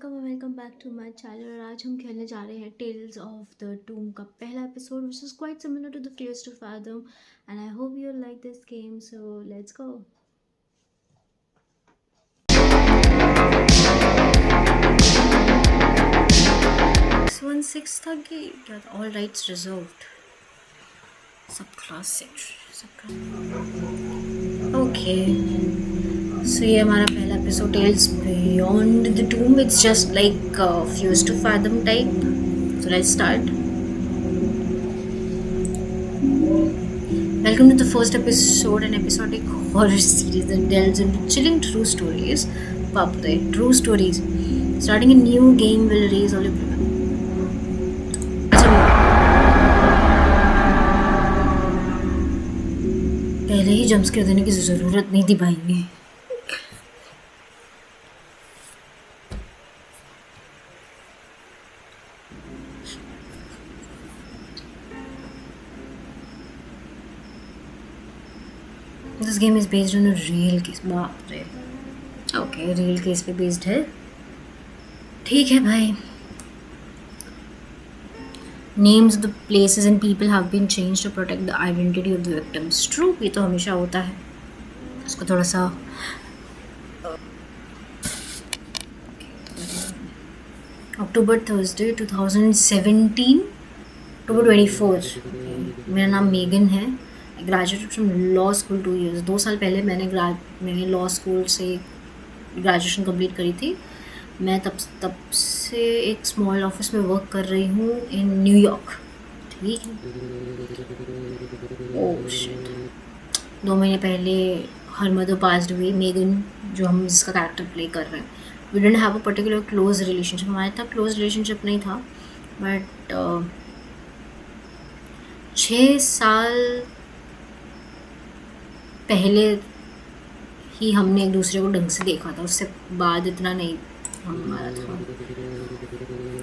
Welcome back to my channel. और आज हम खेलने जा रहे हैं टेल्स ऑफ द टूम का पहला episode which is quite similar to the Fears to Fathom and I hope you like this game, so let's go. 616 था कि क्या था? ऑल राइट्स रिजर्व्ड, सब क्लासिक ओके। सो ये हमारा पहला episode Tales Beyond the Tomb. It's just like Fears to Fathom type, so let's start. Welcome to the first episode, an episodic horror series that delves into chilling true stories. Papre, true stories. Starting a new game will raise all your. अच्छा, पहले ही jumps कर देने की ज़रूरत नहीं थी भाई। This game is based on a real case. बाप रे। ओके, रियल केस पे बेस्ड है। ठीक है भाई। Names of the places and people have been changed to protect the identity of the victims. True, ये तो हमेशा होता है। इसको थोड़ा सा अक्टूबर थर्सडे 2017 अक्टूबर 24। मेरा नाम मेगन है। I graduated from law school 2 years। 2 साल पहले मैंने लॉ स्कूल से ग्रेजुएशन कंप्लीट करी थी। मैं तब से एक स्मॉल ऑफिस में वर्क कर रही हूँ इन न्यूयॉर्क। ठीक है। Oh shit. 2 महीने पहले हर मदर पास्ड हुई, मेगन जो हम जिसका कैरेक्टर प्ले कर रहे हैं। We didn't have a particular close relationship. हमारे इतना क्लोज रिलेशनशिप नहीं था, बट 6 साल पहले ही हमने एक दूसरे को ढंग से देखा था। उससे बाद इतना नहीं हमारा था।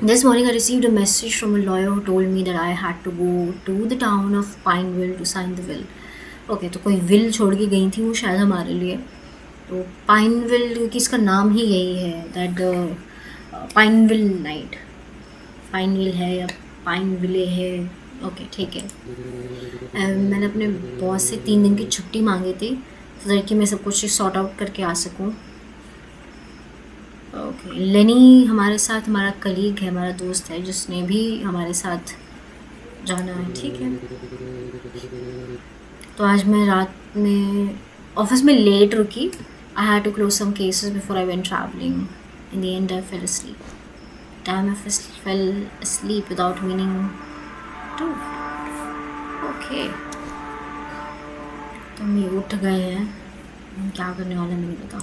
This morning I received a message from a lawyer who told me that I had to go to the town of Pineville to sign the will. Okay, तो कोई विल छोड़ के गई थी वो शायद हमारे लिए। तो पाइनविल, क्योंकि इसका नाम ही यही है, दैट पाइनविल नाइट। पाइनविल है या पाइनविले है। ओके ठीक है। मैंने अपने बॉस से 3 दिन की छुट्टी मांगी थी ताकि मैं सब कुछ सॉर्ट आउट करके आ सकूं। ओके, लेनी हमारे साथ, हमारा कलीग है, हमारा दोस्त है, जिसने भी हमारे साथ जाना है। ठीक है। तो आज मैं रात में ऑफिस में लेट रुकी। I had to close some cases before I went travelling. In the end I fell asleep. Damn, I fell asleep without meaning to. Okay. तो हम ये उठ गए हैं। हम क्या करने वाले हैं नहीं पता।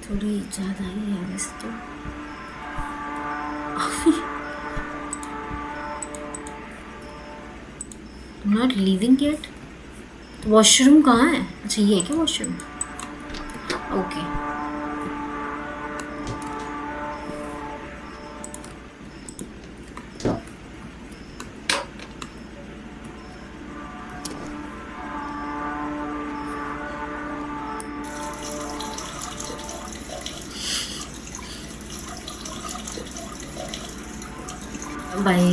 थोड़ी ज़्यादा ही है वैसे तो। I'm not leaving yet. तो वॉशरूम कहाँ है? अच्छा ये है क्या वॉशरूम? ओके। भाई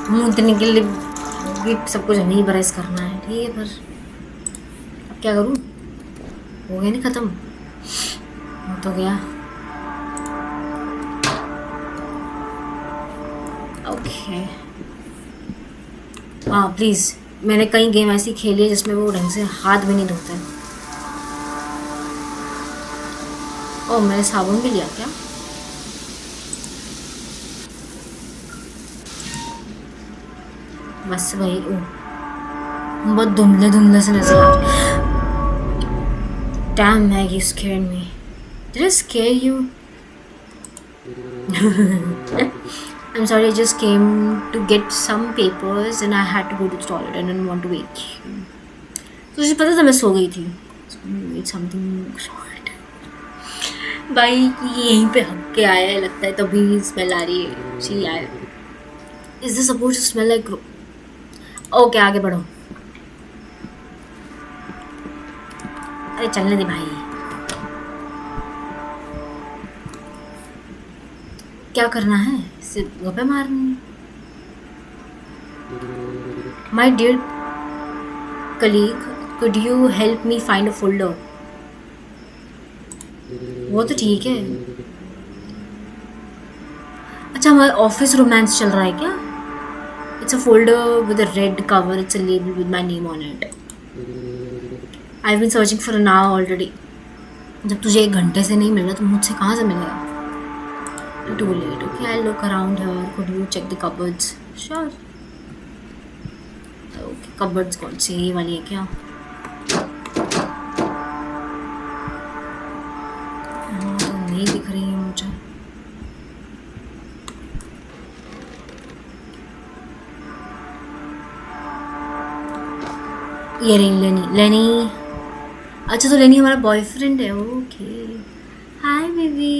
मुँह उतने के लिए भी सब कुछ हमें ही ब्रश करना है। ठीक है, पर अब क्या करूँ? हो गया नहीं ख़त्म? हो तो गया। ओके। हाँ प्लीज़, मैंने कई गेम ऐसी खेली है जिसमें वो ढंग से हाथ भी नहीं धोते। ओह, मैंने साबुन भी लिया क्या? बस भाई। ओह, बहुत धुंधले धुंधले से नजर आ रहे। Damn, Maggie, you scared me. Did I scare you? I'm sorry, I just came to get some papers and I had to go to the toilet. I didn't want to wake you. तो मुझे पता था मैं सो गई थी। It's something short. भाई यहीं पे हक के आया है लगता है, तभी स्मेल आ रही है। शी आया। Is this supposed to smell like? Okay, आगे बढ़ो। अरे चलने दे भाई, क्या करना है, सिर्फ गप्पे मारनी। My dear colleague, could you help me find a folder? वो तो ठीक है। अच्छा, हमारा ऑफिस रोमांस चल रहा है क्या? It's a folder with a red cover, it's a label with my name on it. I have been searching for an hour already. जब तुझे 1 घंटे से नहीं मिल रहा तो मुझसे कहाँ से मिलेगा? Too late. Okay, I'll look around here. Could you check the cupboards? Sure. Okay, cupboards कौन सी, ये वाली है क्या? तो नहीं दिख रही है मुझे। ये रही लेनी। अच्छा, तो लेनी हमारा बॉयफ्रेंड है। Okay, hi baby.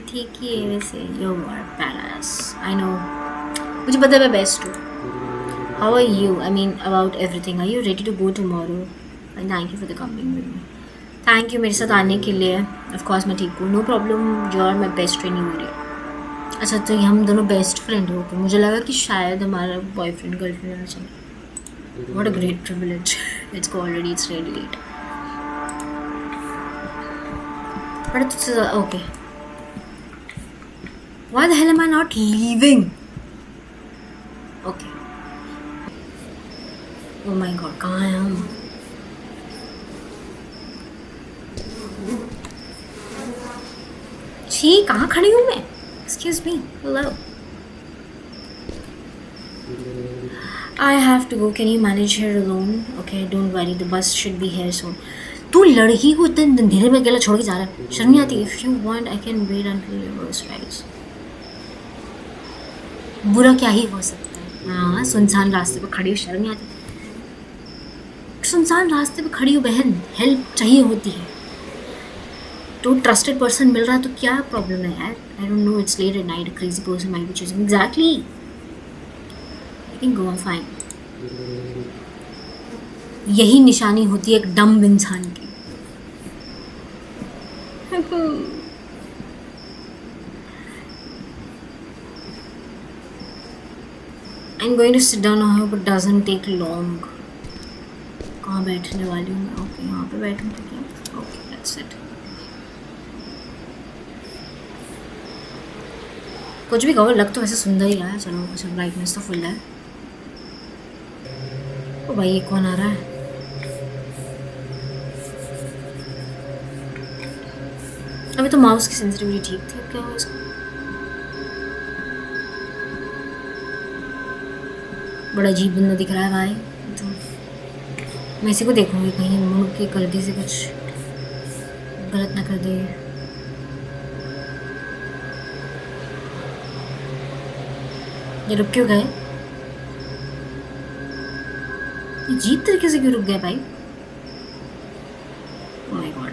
ठीक ही है वैसे। यू आर पैरास, आई नो, मुझे पता है, मैं बेस्ट हूँ। How are you? I mean about everything. Are you ready to go tomorrow? Thank you for the coming with me. Thank you मेरे साथ आने के लिए। ऑफ कोर्स मैं ठीक हूँ, no problem. You are my best friend, यू रे। अच्छा, तो हम दोनों बेस्ट फ्रेंड हो गए। मुझे लगा कि शायद हमारा बॉयफ्रेंड गर्लफ्रेंड होना चाहिए। What a great privilege. Let's go already, it's really late. But it's okay. Why the hell am I not leaving? Okay. Oh my god, कहाँ हैं हम? छी, कहाँ खड़ी हूँ मैं? Excuse me. Hello. I have to go. Can you manage here alone? Okay, don't worry. The bus should be here soon. तू लड़की को इतने अंधेरे में अकेला छोड़ के जा रहा है, शर्म नहीं आती? If you want, I can wait until your bus arrives. बुरा क्या ही हो सकता है? हाँ, सुनसान रास्ते पर खड़ी हो, शर्म नहीं आती? सुनसान रास्ते पर खड़ी हो बहन, हेल्प चाहिए होती है तो ट्रस्टेड पर्सन मिल रहा है तो क्या प्रॉब्लम है यार? I don't know, it's late at night, crazy person might be choosing. Exactly, I can go fine. यही निशानी होती है एक डम्ब इंसान की। I'm going to sit down. I hope it doesn't take long. कहाँ बैठने वाली हूँ मैं? ओके, यहाँ पे बैठूँ तो क्या? Okay, that's it. कुछ भी कहो, लग तो वैसे सुंदर ही रहा है। चलो, अच्छा, ब्राइटनेस तो फुल है। ओ भाई, ये कौन आ रहा है? अभी तो माउस की सेंसिटिविटी ठीक थी, क्या हुआ इसको? बड़ा अजीब बंदा दिख रहा है भाई। तो मैं इसी को देखूंगी, कहीं मुड़ के गलती से कुछ गलत ना कर दे। ये रुक क्यों गए? अजीब तरीके से क्यों रुक गए भाई? ओह my god.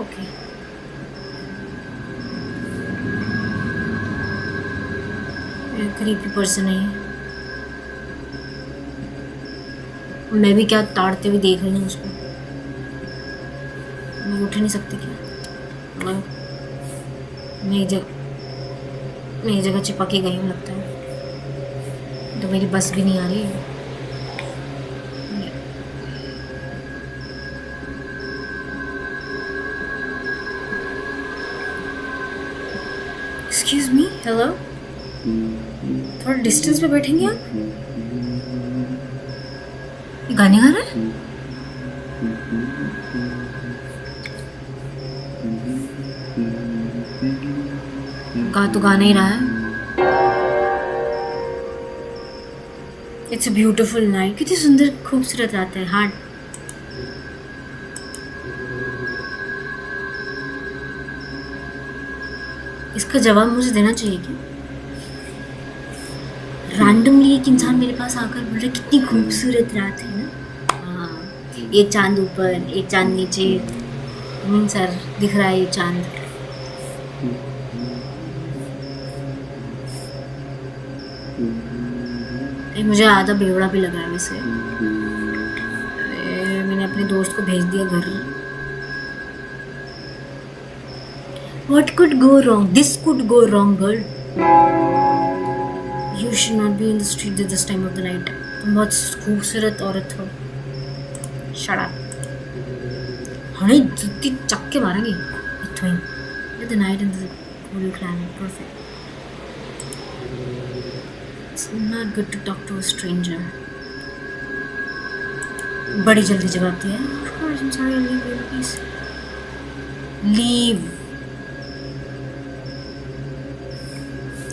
Okay, creepy person है ये। मैं भी क्या ताड़ते हुए देख रही हूँ उसको। मैं उठ नहीं सकती क्या? मैं एक जगह चिपक के गई हूँ लगता है। तो मेरी बस भी नहीं आ रही है। एक्सक्यूज मी, हेलो, थोड़ा डिस्टेंस पे बैठेंगे आप? ये गाने गा रहा है? गा तो गाना ही रहा है। It's a beautiful night. कितनी सुंदर खूबसूरत रात है। हाँ, इसका जवाब मुझे देना चाहिए क्या? रैंडमली एक इंसान मेरे पास आकर बोल रहा है कितनी खूबसूरत रात है ना। हाँ, एक चांद ऊपर, एक चांद नीचे। सर, दिख रहा है ये चांद। मुझे आधा बेवड़ा भी लग रहा है वैसे। मैंने मैंने अपने दोस्त को भेज दिया घर। What could go wrong? This could go wrong, girl. You should not be in the street at this time of the night. तुम बहुत खूबसूरत औरत हो। Shut up. हमें जुत्ती चक्के मारेंगे। Between the night and the cool climate, perfect. It's not good to talk to a stranger. बड़ी जल्दी जवाब दिया। Of course, I'm sorry. I'll leave you, please. Leave.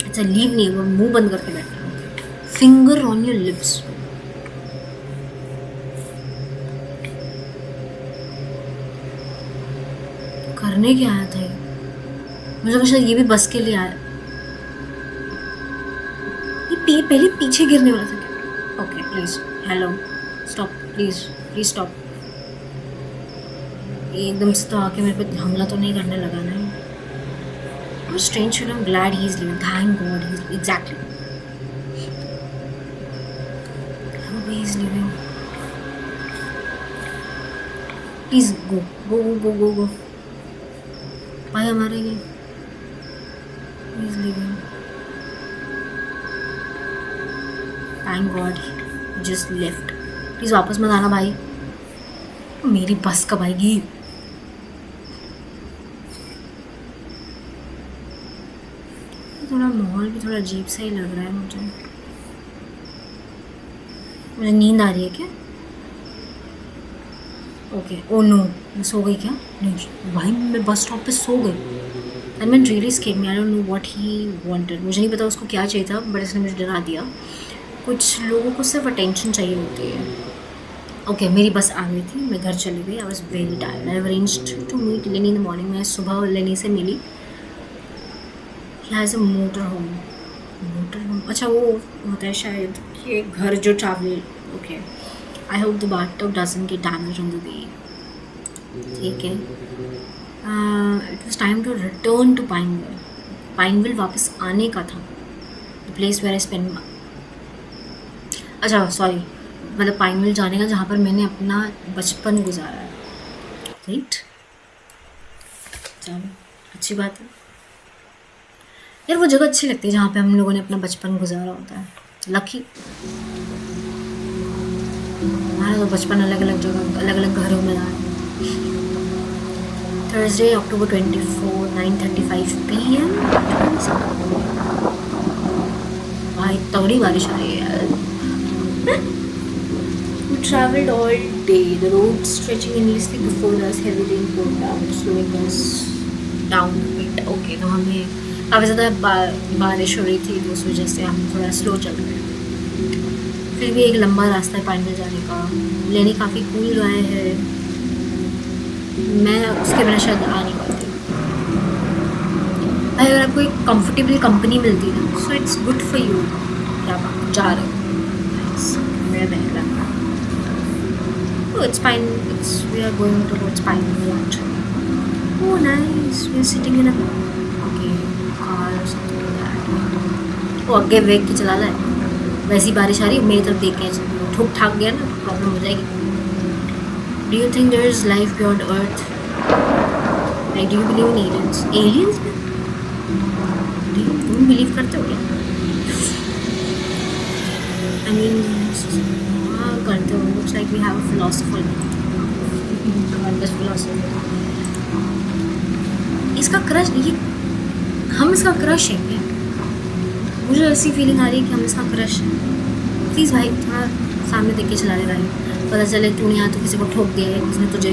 अच्छा लीव नहीं, वो मुंह बंद करके बैठना। Finger on your lips. करने क्या आया था ये? मुझे लगा शायद ये भी बस के लिए आया। ये पहले पीछे गिरने वाला था क्या? Okay please, hello, stop, please please stop. एकदम से तो आके मेरे पे हमला तो नहीं करने लगा ना। How strange, and I'm glad he's leaving. Thank God he's exactly. How he's leaving. Please go, go, go, go, go. भाई हमारे ये. He's leaving. Thank God he just left. Please वापस मत आना भाई. मेरी बस कब आएगी? थोड़ा माहौल भी थोड़ा अजीब सा ही लग रहा है मुझे नींद आ रही है क्या? ओके, ओ नो, मैं सो गई क्या? नहीं भाई, मैं बस स्टॉप पे सो गई। I mean really scared me. I don't know what he wanted. मुझे नहीं पता उसको क्या चाहिए था, बट इसने मुझे डरा दिया। कुछ लोगों को सिर्फ अटेंशन चाहिए होती है। ओके, मेरी बस आ गई थी, मैं घर चली गई। I was very tired. I arranged to meet Lenny in the morning. मैं सुबह लेनी से मिली। Has a motor home. अच्छा वो होता है शायद कि घर जो travel. Okay, I hope the bathtub doesn't get damage on the way. ठीक है, it was time to return to Pineville. Pineville वापस आने का था, the place where I spend. अच्छा सॉरी, मतलब पाइनविल जाने का जहाँ पर मैंने अपना बचपन गुजारा है। राइट, चलो अच्छी बात है यार। वो जगह अच्छी लगती है जहाँ पे हम लोगों ने अपना बचपन गुजारा होता है। लकी हमारा तो बचपन अलग अलग जगह, अलग अलग घरों में रहा है। Thursday October 24, 9:35 PM। भाई तगड़ी बारिश आ रही है यार। We traveled all day. The road stretching endlessly before us. Heavy rain poured down, slowing us down a bit. Okay, तो हमें काफ़ी ज़्यादा बारिश हो रही थी, तो उस वजह से हम थोड़ा स्लो चल रहे हैं। फिर भी एक लंबा रास्ता है पाइनविल जाने का। लेनी काफ़ी कूल गाय है, मैं उसके बिना शायद आ नहीं पाती। भाई अगर आपको एक कंफर्टेबल कंपनी मिलती है so it's good for you कि आप जा रहे हो। मेरा बहन लगा, it's fine, it's we are going towards Pineville actually. Oh nice, we are sitting in a वो आगे वेग के चला रहा है। वैसी बारिश आ रही है, मेरी तरफ देख के ठोक ठाक गया ना तो प्रॉब्लम हो जाएगी। Do you think there is life beyond earth? Like do you believe in aliens? Aliens तुम बिलीव करते हो क्या? आई मीन हाँ करते हो। Looks like we have a philosopher. इसका क्रश, ये हम इसका क्रश है क्या? मुझे ऐसी फीलिंग आ रही है कि हम इसका क्रश है। प्लीज़ भाई थोड़ा सामने देख के चला ले भाई, पता चले तूने यहाँ तो किसी को ठोक दिया है, किसने तुझे।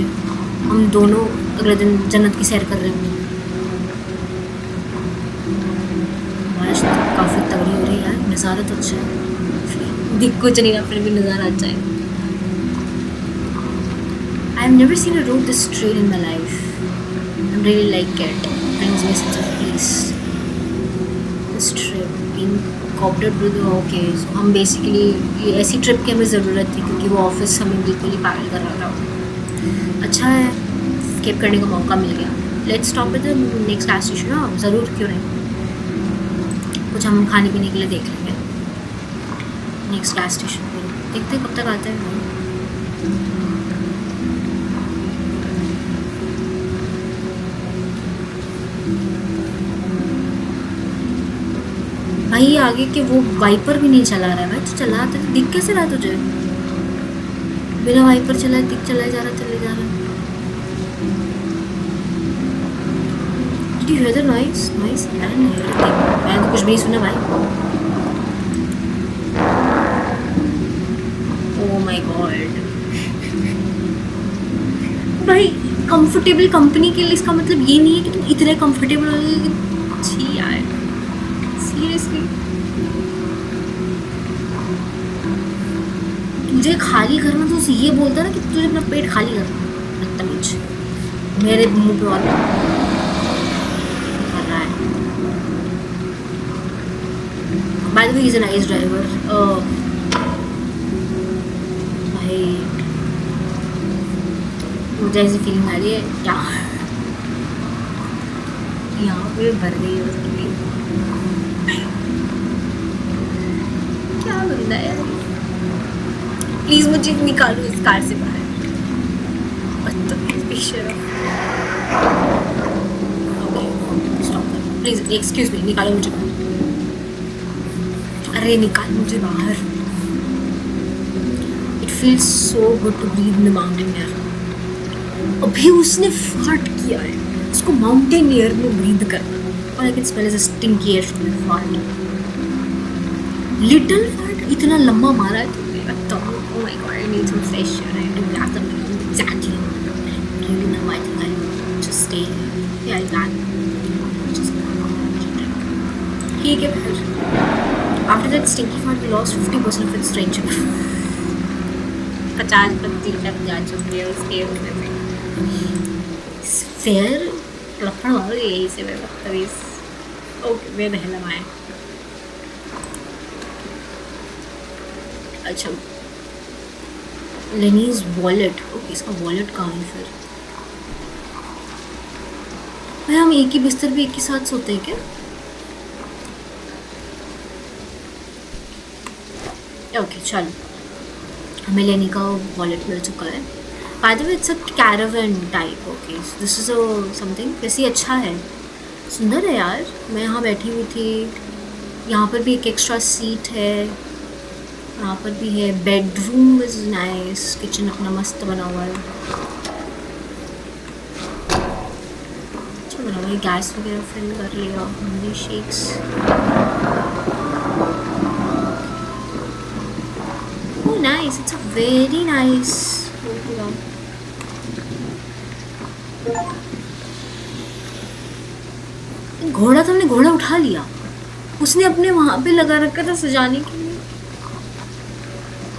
हम दोनों अगले दिन जन्नत की सैर कर रहे होंगे। बारिश तो काफ़ी तगड़ी हो रही है यार, नज़ारा तो अच्छा है। दिख कुछ नहीं रहा, फिर भी नज़ारा अच्छा है। I have never seen a road this straight in my life. I really like it, brings me sense of peace. This trip being coopted with the okay, so हम basically ये ऐसी ट्रिप की हमें ज़रूरत थी क्योंकि वो ऑफिस हमें बिल्कुल ही पागल कर रहा था। अच्छा है, स्किप करने का मौका मिल गया। Let's stop at the next gas station. हाँ ज़रूर, क्यों नहीं, कुछ हम खाने पीने के लिए देख लेंगे नेक्स्ट गैस स्टेशन पर। देखते हैं कब तक आते हैं। भाई आगे के वो वाइपर भी नहीं चला रहा है भाई, तो चला तो दिख कैसे रहा तुझे? बिना वाइपर चलाए दिख चला जा रहा, चले जा रहा। Did you hear the noise? Noise? I didn't hear anything. मैंने तो कुछ भी नहीं सुना भाई। Oh my god. भाई कंफर्टेबल कंपनी के लिए इसका मतलब ये नहीं है कि तुम इतने कंफर्टेबल हो। छी यार, सीरियसली तुझे खाली करना तो उसे ये बोलता ना कि तुझे अपना पेट खाली करना। बदतमीज, मेरे मुंह पे और कर रहा है। By the way, he is a nice driver. भाई मुझे ऐसी फीलिंग आ रही है यहाँ पे भर गई है उसकी। क्या बंदा है यार, प्लीज मुझे निकालो इस कार से बाहर। प्लीज एक्सक्यूज मी, निकालो मुझे बाहर। अरे निकाल मुझे बाहर। It feels so good to breathe in the mountain air. अभी उसने फार्ट किया है, उसको माउंटेन एयर में ब्रीथ करना। और I can smell is a stinky air from the fart. Little fart इतना लंबा मारा है तो मेरा तो oh my god, I need some fresh air. I have to grab them exactly. Really now I think I'll just stay here. Yeah, I'll back. Just ठीक है फिर। After that stinky fart, we lost 50% of its friendship. 50% जा चुकी है उसके उसमें से। फिर लफड़ मारो यही से मैं बदतमीज। ओके वे बहला माए। अच्छा लेनीज वॉलेट। ओके इसका वॉलेट कहाँ है फिर? भाई हम एक ही बिस्तर पे एक ही साथ सोते हैं क्या? ओके चलो, हमें लेनी का वॉलेट मिल चुका है। By the way it's a caravan type. Okay this is a something. वैसे अच्छा है, सुंदर है यार। मैं यहाँ बैठी हुई थी, यहाँ पर भी एक एक्स्ट्रा सीट है, यहाँ पर भी है। बेडरूम इज नाइस, किचन अपना मस्त बना हुआ है, अच्छा बना हुआ है। गैस वगैरह फिल कर लिया, हमारी shakes. Oh nice, it's a very nice. घोड़ा तो हमने घोड़ा उठा लिया, उसने अपने वहाँ पे लगा रखा था सजाने के लिए।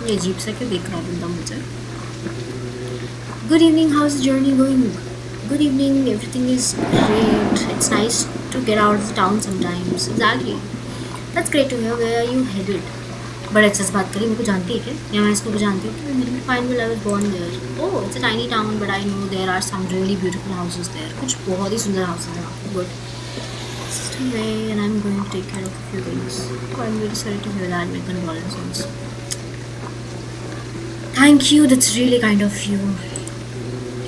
ये अजीब सा क्यों देख रहा है बंदा मुझे? Good evening, how is the journey going? Good evening, everything is great. It's nice to get out of town sometimes. Exactly, that's great to hear. Where are you headed? बड़े अच्छे से बात करी। मेरे को जानती है क्या, या मैं इसको भी जानती हूँ? मेरे फाइन विल, I was born there. Oh it's a tiny town but I know there are some really beautiful houses there. कुछ बहुत ही सुंदर हाउसेस हैं। Good way, and I'm going to take care of a few things. Oh, I'm really sorry to hear that. My condolences. Thank you. That's really kind of you.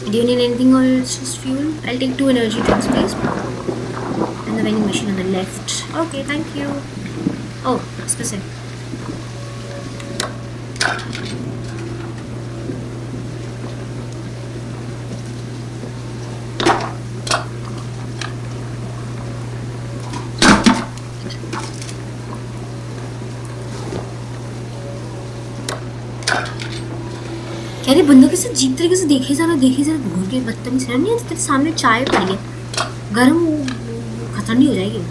Do you need anything or it's just fuel? I'll take 2 energy drinks, please. And the vending machine on the left. Okay, thank you. Oh, specific. कह रहे बंदों के साथ अजीब तरीके से देखे जा रहा घूर के। बदतमीज नहीं है, तेरे सामने चाय पड़ी है गर्म, खतरन नहीं हो जाएगी?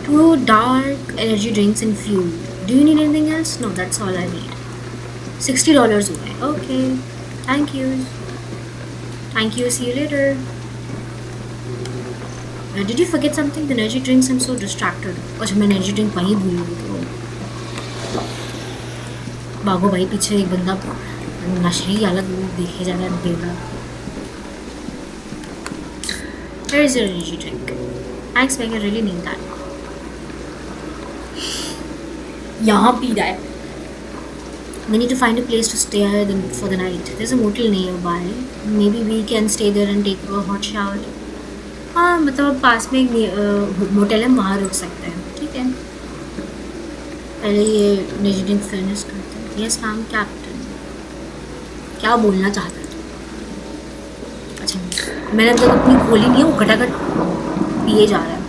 Two dark energy drinks and fuel. Do you need anything else? No, that's all I need. $60 हुआ है। Okay, thank you. Thank you. See you later. Did you forget something? The energy drinks. I'm so distracted. अच्छा मैं energy drink वहीं भूल गई तो। भागो भाई, पीछे एक बंदा नशे हालत में देखे जा रहा है बेवड़ा। Where is your energy drink? Thanks, Meg. I really need that. यहाँ पी रहा है। We need to find a place to stay for the night. There's a motel nearby. Maybe we can stay there and take a hot shower. हाँ मतलब पास में एक motel है, वहाँ रुक सकते हैं, ठीक है. पहले ये निजनिंग फिनिश करते हैं. Yes ma'am captain. क्या बोलना चाहता है? अच्छा मैंने अब तक अपनी खोली नहीं है, वो खटाखट पिए जा रहा है.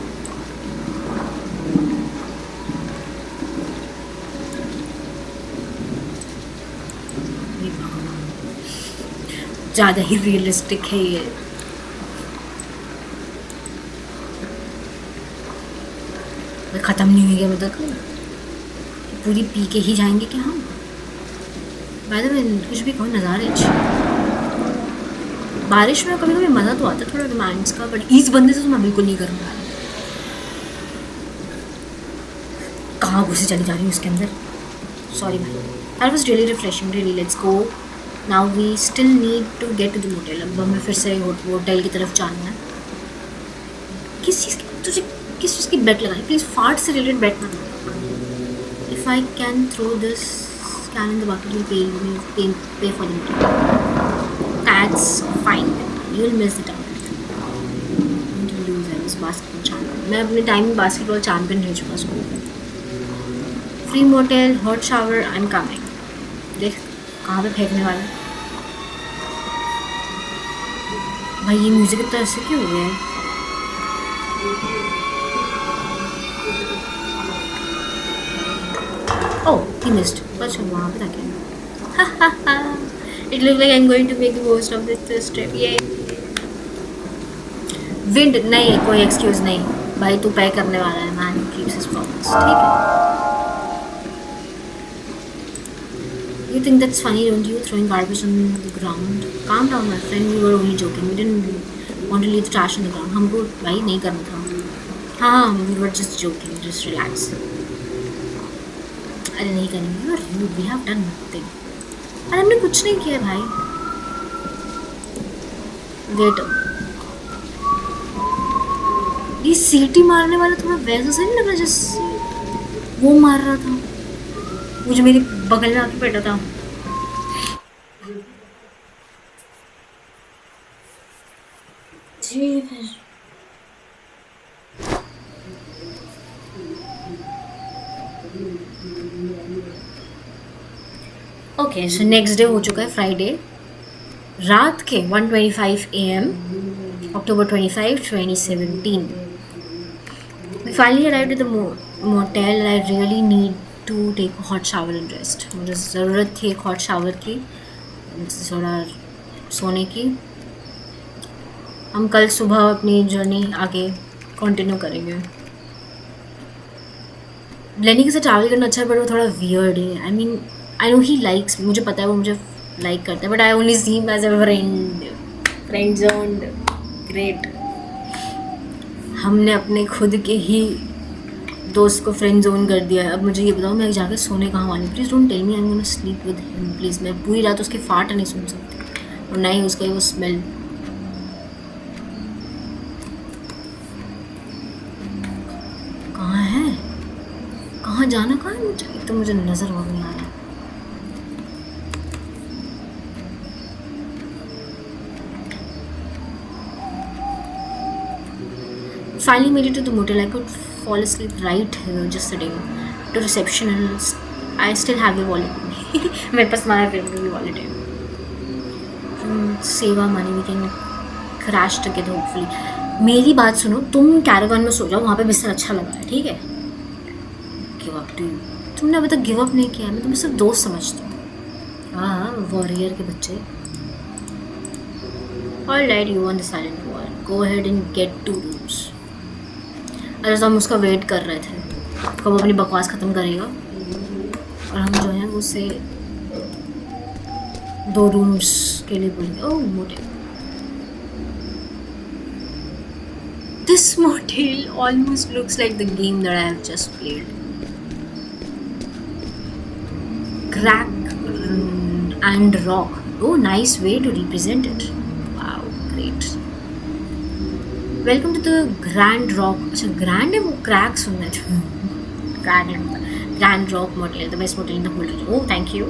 ज़्यादा ही रियलिस्टिक है ये. ख़त्म नहीं हुई है अभी तक. पूरी पी के ही जाएंगे क्या हम? बाय द वे कुछ भी कहो, नज़ारे अच्छे. बारिश में कभी कभी मज़ा तो आता है थोड़ा रोमांस का, बट इस बंदे से तो मैं बिल्कुल नहीं करूँगा. कहाँ घुसे चली जा रही हूँ उसके अंदर. सॉरी भाई. That was really refreshing. Really let's go. Now we still need to get to the motel. अब हमें फिर से होटल की तरफ जाना है. किस चीज़ की तुझे किस चीज़ की बेट लगानी? प्लीज़ फार्ट से रिलेटेड बेट मत. If I can throw this can in the bucket you pay for the motel. That's fine. You will miss the time to lose. I was basketball champion. मैं अपने time में basketball champion रह चुका school में. Free motel, hot shower, I am coming. देख कहाँ पे फेंकने वाला है भाई. ये म्यूज़िक इतना ऐसे क्यों हो गया है? Oh, he missed. But वहाँ पे था क्या? It looks like I'm going to make the most of this trip. Yay! Wind नहीं, कोई एक्सक्यूज़ नहीं भाई. तू पे करने वाला है. Man keeps his promise. ठीक है. You think that's funny, don't you? Throwing garbage on the ground. Calm down, my friend. We were only joking. We didn't want to leave the trash on the ground. हमको भाई नहीं करना था. हाँ, we were just joking. Just relax. अरे नहीं करेंगे. We have done nothing. अरे हमने कुछ नहीं किया भाई. वेट. ये सीटी मारने वाला थोड़ा वैसा से नहीं लग रहा जैसे वो मार रहा था. मुझे मेरे बगल में आके बैठा था. जी फिर ओके. सो नेक्स्ट डे हो चुका है, फ्राइडे रात के 1:25 AM, October 25, 2017. We finally arrived at the motel and I really need to take a hot shower and rest. मुझे ज़रूरत थी एक हॉट शावर की, थोड़ा सोने की. हम कल सुबह अपनी जर्नी आगे कंटिन्यू करेंगे. लेनी के साथ ट्रैवल करना अच्छा है, बट वो थोड़ा वियर्ड है. I mean I know he likes, मुझे पता है वो मुझे लाइक करता है, but I only see him as a friend zone. Great. हमने अपने खुद के ही दोस्त को फ्रेंड जोन कर दिया है. अब मुझे ये बताओ मैं जाकर सोने कहाँ वाली. Please don't tell me I am gonna sleep with him. Please. मैं पूरी रात उसके फाट नहीं सुन सकती, और ना ही उसका वो स्मेल. कहाँ है? कहाँ जाना? कहाँ है मुझे? एक तो मुझे नज़र और नहीं आ रहा. Finally made it to the motel. I could fall asleep right here, just sitting to reception, and I still have the wallet with me. मेरे पास हमारा फेवरेट wallet है. Save our money, we can crash together hopefully. मेरी बात सुनो, तुम caravan में सो जाओ, वहाँ पे बिस्तर अच्छा लगा है, ठीक है? Give up to you. तुमने अभी तक गिव अप नहीं किया. मैं तुम्हें सिर्फ दोस्त समझती हूँ. हाँ, वॉरियर के बच्चे. All right, you want the silent war. Go ahead and get 2 rooms. अरे तो हम उसका वेट कर रहे थे कब अपनी बकवास ख़त्म करेगा, और हम जो हैं उससे 2 रूम्स के लिए बोलेंगे. Oh motel. This motel almost looks like the game that I have just played. Crack and rock. Oh nice way to represent it. Wow great. Welcome to the grand rock. अच्छा grand है वो, crack सुनना है. Grand rock motel, the best motel in the whole region. Oh thank you.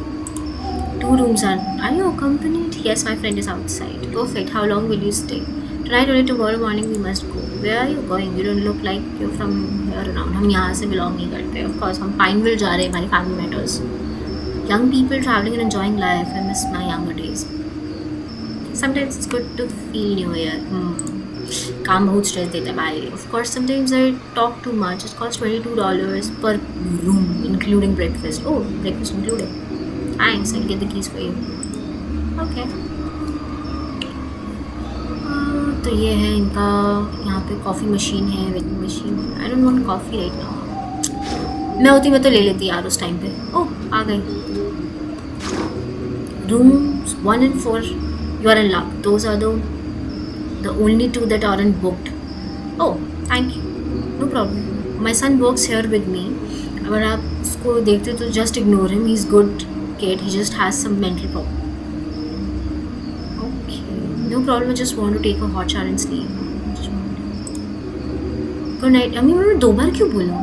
Two rooms are you accompanied? Yes, my friend is outside. Perfect. How long will you stay? Tonight or tomorrow morning we must go. Where are you going? You don't look like you're from here around. हम यहाँ से belong नहीं करते. Of course हम Pineville जा रहे हैं. हमारी family matters. Young people traveling and enjoying life. I miss my younger days. Sometimes it's good to feel new here. काम बहुत स्ट्रेस देता है भाई. Of course sometimes I talk too much. It costs $22 per room including breakfast. Oh, breakfast included. Thanks, I'll get the keys for you. Okay. तो ये है इनका. यहाँ पे कॉफ़ी मशीन है, waiting machine. I don't want coffee right now. मैं होती मैं तो ले लेती यार उस टाइम पे. ओह आ गई. Rooms 1 and 4 you are in luck. Those are the only two that aren't booked. Oh thank you. No problem. My son works here with me. अगर आप उसको देखते हो तो just ignore him. He's good kid. He just has some mental problem. No problem. I just want to take a hot shower and sleep. Good night. अम्मी मैंने 2 बार क्यों बोला?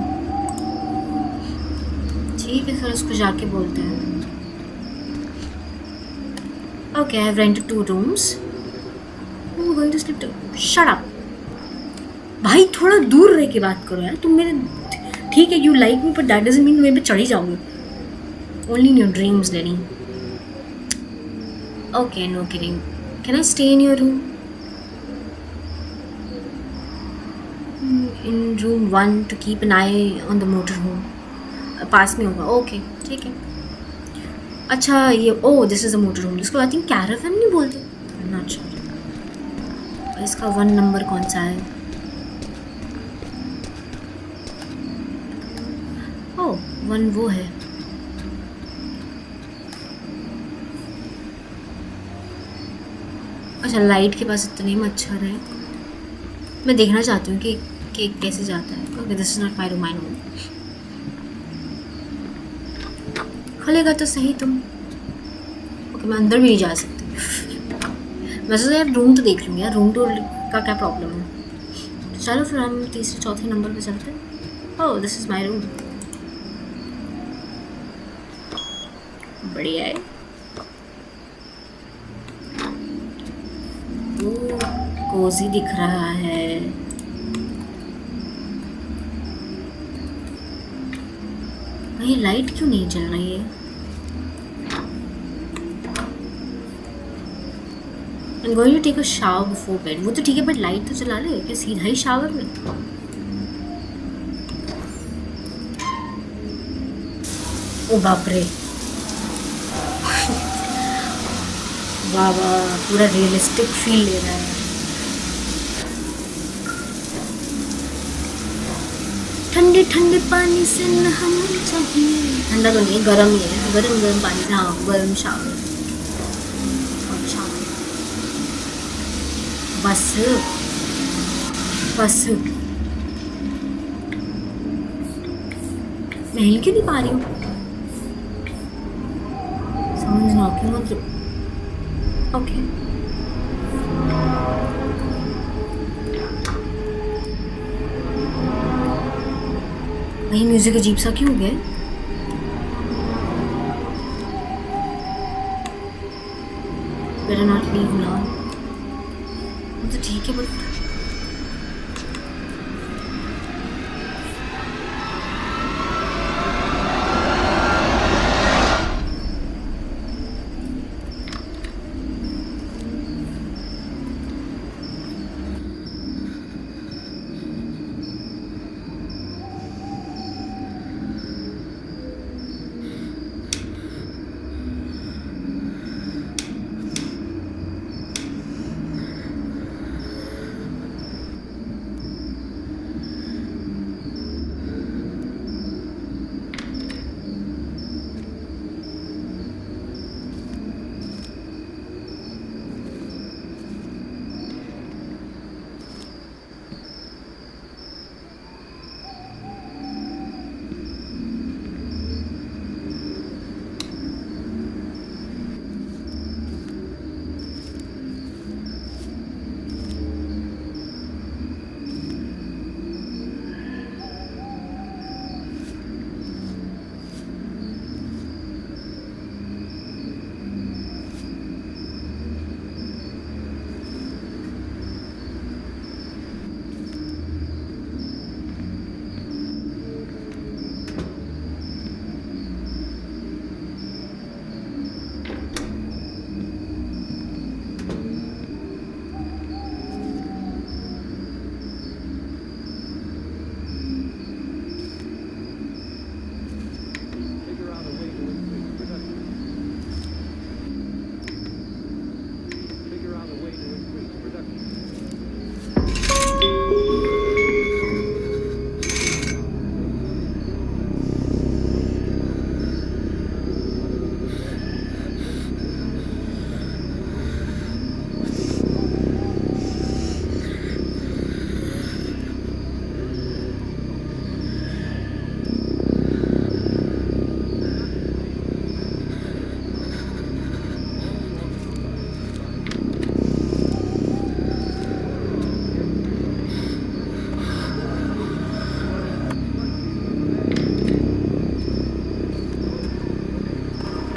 ठीक है फिर उसको जाके बोलते हैं. Okay, I've rented 2 rooms. I'm going to sleep too. Shut up. भाई थोड़ा दूर रह के बात करो यार. तुम मेरे ठीक है you like me but that doesn't mean मैं पे चढ़ ही जाओगे. Only in your dreams, Lenny. Okay, no kidding. Can I stay in your room? In room 1 to keep an eye on the motorhome. पास में होगा. ओके ठीक है. अच्छा ये दिस इज़ द मोटरहोम. जिसको आई थिंक कैरावन नहीं बोलते. I am not sure. इसका 1 नंबर कौन सा है? 1 वो है. अच्छा लाइट के पास इतने मच्छर है. मैं देखना चाहती हूँ कि कैसे जाता है. Okay this is not my room. I know. खुलेगा तो सही तुम. ओके मैं अंदर भी नहीं जा सकती. वैसे तो यार रूम तो देख लूँगी यार. रूम टूर का क्या प्रॉब्लम है. चलो फिर हम तीसरे चौथे नंबर पे चलते हैं. Oh this is my room. बढ़िया है. कोजी दिख रहा है. भाई लाइट क्यों नहीं चल रही है? I'm going to take a shower before bed. वो तो ठीक है बट लाइट तो चला ले. क्या सीधा ही शावर में? ओ बाप रे. वाह वाह पूरा रियलिस्टिक फील ले रहा है. ठंडे ठंडे पानी से नहाना चाहिए. ठंडा तो नहीं है गर्म ही है. गर्म गर्म पानी से. हाँ गर्म शावर. बस बस मैं हिल क्यों नहीं पा रही हूँ? समझ ना क्यों मत. ओके भाई म्यूजिक अजीब सा क्यों हो गया? Better not leave now. तो ठीक है बट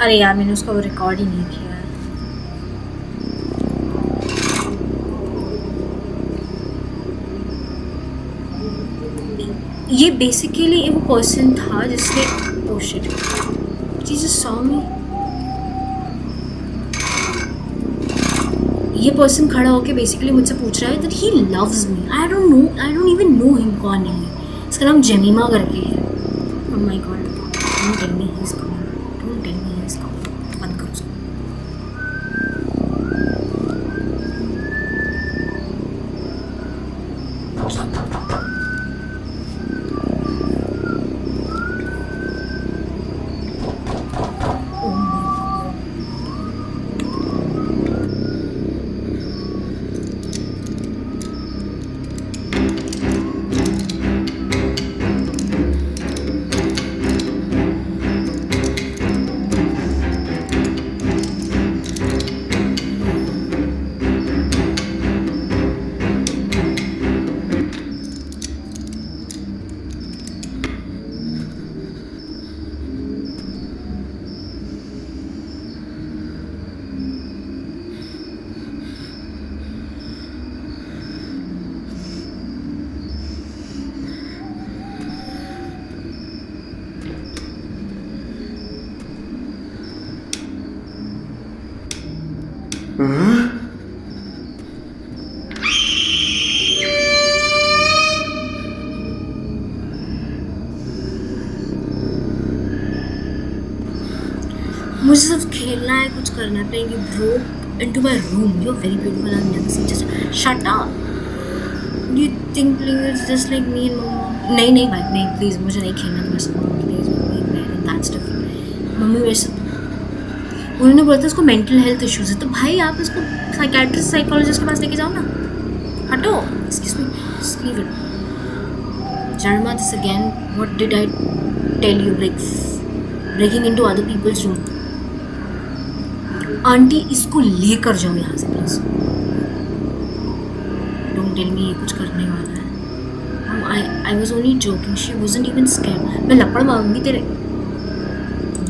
अरे यार मैंने उसका वो रिकॉर्ड ही नहीं किया है। ये बेसिकली एक पर्सन था जिसने oh shit he just saw me. ये पर्सन खड़ा होके बेसिकली मुझसे पूछ रहा है that he loves me. I don't even know him कौन है ये। इसका नाम जेमिमा करके है। Oh my god don't tell me he is coming, don't tell me he is coming. बंद करो उसको। Oh my god. मुझे सिर्फ खेलना है, कुछ करना है। Playing you broke into my room, you are very beautiful, I have never seen just shut up. Do you think playing is just like me and mamma? नहीं नहीं भाई नहीं, प्लीज़ मुझे नहीं खेलना तुम्हारे साथ, प्लीज़ दैट्स डिफरेंट। मम्मी मेरे से उन्होंने बोला था उसको मेंटल हेल्थ इश्यूज है, तो भाई आप इसको साइकेट्रिस्ट साइकोलॉजिस्ट के पास लेके जाओ ना। हटो, excuse me, just leave it. Jarma, this again. What did I tell you? Breaking into other people's room. Aunty इसको लेकर जाओ यहाँ से प्लीज। डोंट टेल मी ये कुछ करने वाला है। I was only joking, she wasn't even scared. मैं लपड़ मारूंगी तेरे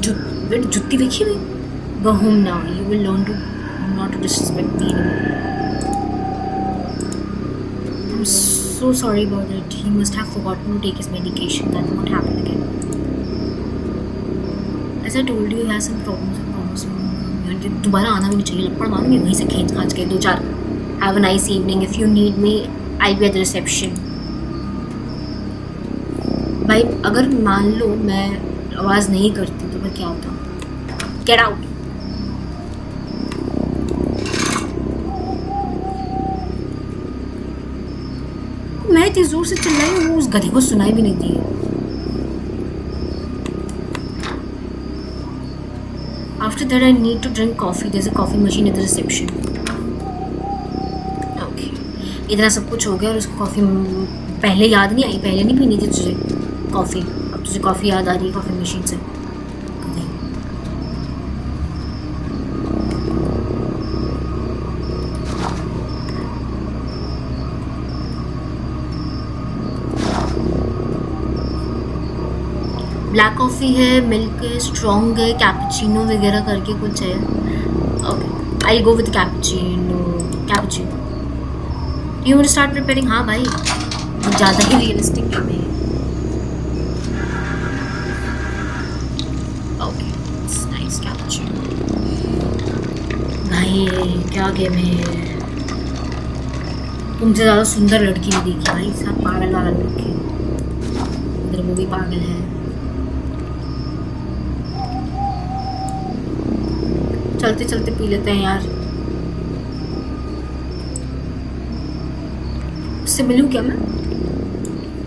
जुत्ती देखी हुई। Go home now, you will learn to not to disrespect me anymore. I'm so sorry about it. He must have forgotten to take his medication. That won't happen again. As I told you, he has some problems with promise. दोबारा आना भी नहीं चाहिए, लपड़ मारूंगी वहीं से खींच खाच के 2-4। Have a nice evening. If you need me, I'll be at the reception. भाई अगर मान लो मैं आवाज़ नहीं करती तो फिर क्या होता? Get out. मैं इतनी जोर से चिल्लाई हूँ, वो उस गधी को सुनाई भी नहीं दी। After that, I need to drink coffee. There's a coffee machine at the reception. Okay. इतना सब कुछ हो गया और उसको कॉफ़ी पहले याद नहीं आई, पहले नहीं पीनी थी तुझे कॉफ़ी, अब तुझे कॉफ़ी याद आ रही है कॉफ़ी मशीन से। ब्लैक कॉफ़ी है, मिल्क है, स्ट्रॉन्ग है, कैपुचिनो वगैरह करके कुछ है। Okay, I go with cappuccino. You will start preparing? हाँ भाई, ज़्यादा ही रियलिस्टिक गेम है। Okay, nice cappuccino. भाई क्या गेम है? तुमसे ज़्यादा सुंदर लड़की नहीं देखी भाई, सब पागल वागल लड़के। इधर वो भी पागल है। चलते चलते पी लेते हैं यार। उससे मिलूं क्या मैं?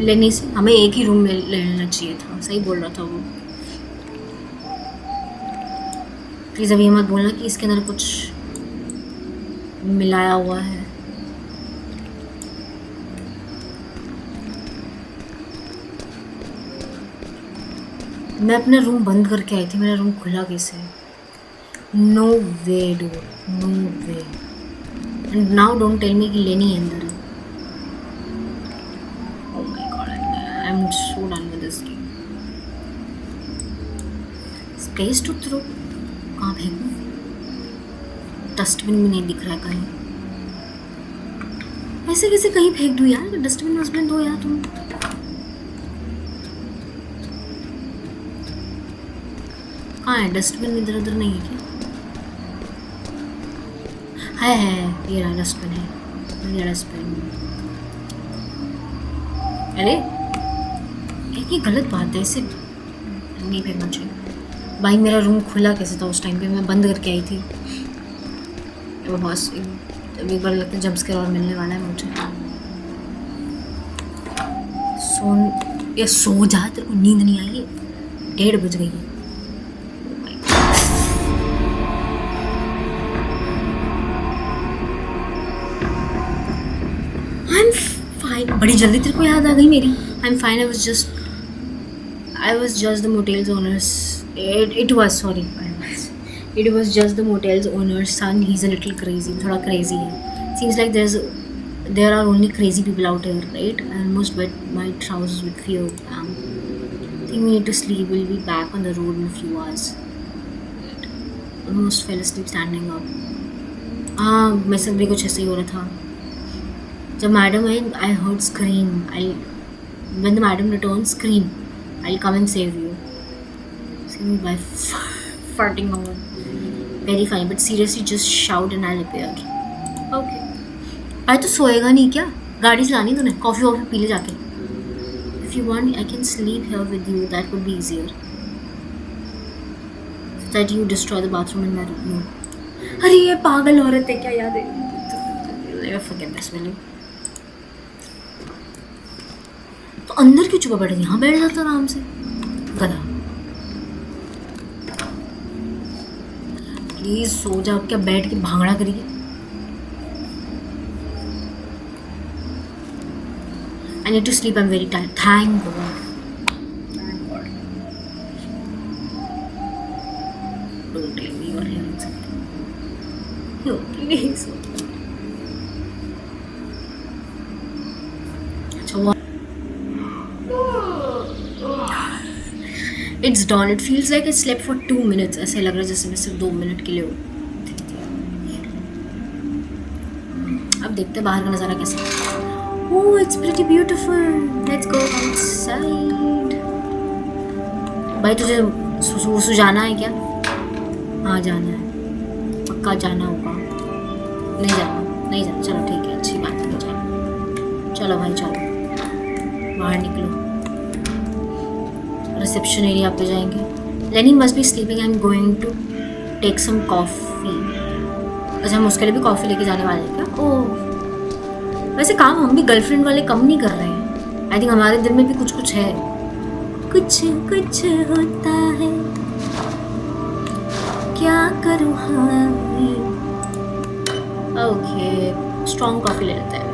लेनी से हमें एक ही रूम में ले लेना चाहिए था, सही बोल रहा था वो। प्लीज़ अभी मत बोलना कि इसके अंदर कुछ मिलाया हुआ है। मैं अपना रूम बंद करके आई थी, मेरा रूम खुला कैसे? No way dude, no way. And now don't tell me कि लेनी है अंदर। Oh my god, I am so done with this game. Space to throw. कहाँ फेंकूं? डस्टबिन भी नहीं दिख रहा है कहीं। ऐसे कैसे कहीं फेंक दूँ यार? डस्टबिन वस्टबिन दो यार तुम। कहाँ है डस्टबिन? इधर उधर नहीं है क्या? है ये रहा डस्टबिन है, ये डस्टबिन। अरे ये गलत बात है, इसे नहीं फेंकना चाहिए। भाई मेरा रूम खुला कैसे था उस टाइम पे? मैं बंद करके आई थी। वो बॉस एक बार लगता है जंपस्केयर और मिलने वाला है मुझे। सो जा, तेरे को नींद नहीं आई है? 1:30 बज गई है। I am fine. बड़ी जल्दी तेरे को याद आ गई मेरी। I am fine. I was just the motel's owner's. It was sorry. It was just the motel's owner's son. He's a little crazy. थोड़ा crazy है. Seems like there are only crazy people out here, right? I almost wet my trousers with fear. Think we need to sleep. We'll be back on the road in a few hours. Almost fell asleep standing up. हाँ, मेरे साथ भी कुछ ऐसा ही हो रहा था. जब madam I, I heard scream. When the madam returned, scream. I'll come and save you. Save me by farting on. Very funny, but seriously, just shout and I'll appear. Okay. भाई तो सोएगा नहीं क्या? गाड़ी चलानी तूने? कॉफ़ी वॉफ़ी पी ले जाके. If you want, I can sleep here with you. That would be easier. So that you destroy the bathroom in my room. अरे ये पागल औरत है क्या? याद है? Never forget this, will you? तो अंदर क्यों चुका बैठा? यहाँ बैठ जाता आराम से, गधा। प्लीज सो जा, क्या बैठ के भांगड़ा करिए। I need to sleep. I'm very tired. Thank God. Thank God. Don't tell me you're hearing something. No, please. अच्छा, It's dawn. It feels like I slept for 2 minutes. ऐसे लग रहा है जैसे मैं सिर्फ 2 मिनट के लिए हूँ. अब देखते हैं बाहर का नज़ारा कैसा है. Oh, it's pretty beautiful. Let's go outside. भाई तुझे सुसु जाना है क्या? हाँ जाना है, पक्का जाना होगा. नहीं जाना. चलो ठीक है, अच्छी बात है, नहीं जाना. चलो भाई चलो, बाहर निकलो. रिसेप्शन एरिया पे जाएंगे. Lenny must be sleeping. I am going to take some coffee. अच्छा, हम उसके लिए भी कॉफ़ी लेके जाने वाले हैं क्या? ओह, वैसे काम हम भी गर्लफ्रेंड वाले कम नहीं कर रहे हैं. आई थिंक हमारे दिल में भी कुछ है. कुछ होता है, क्या करूँ. हाँ ओके, स्ट्रॉन्ग कॉफ़ी ले लेते हैं.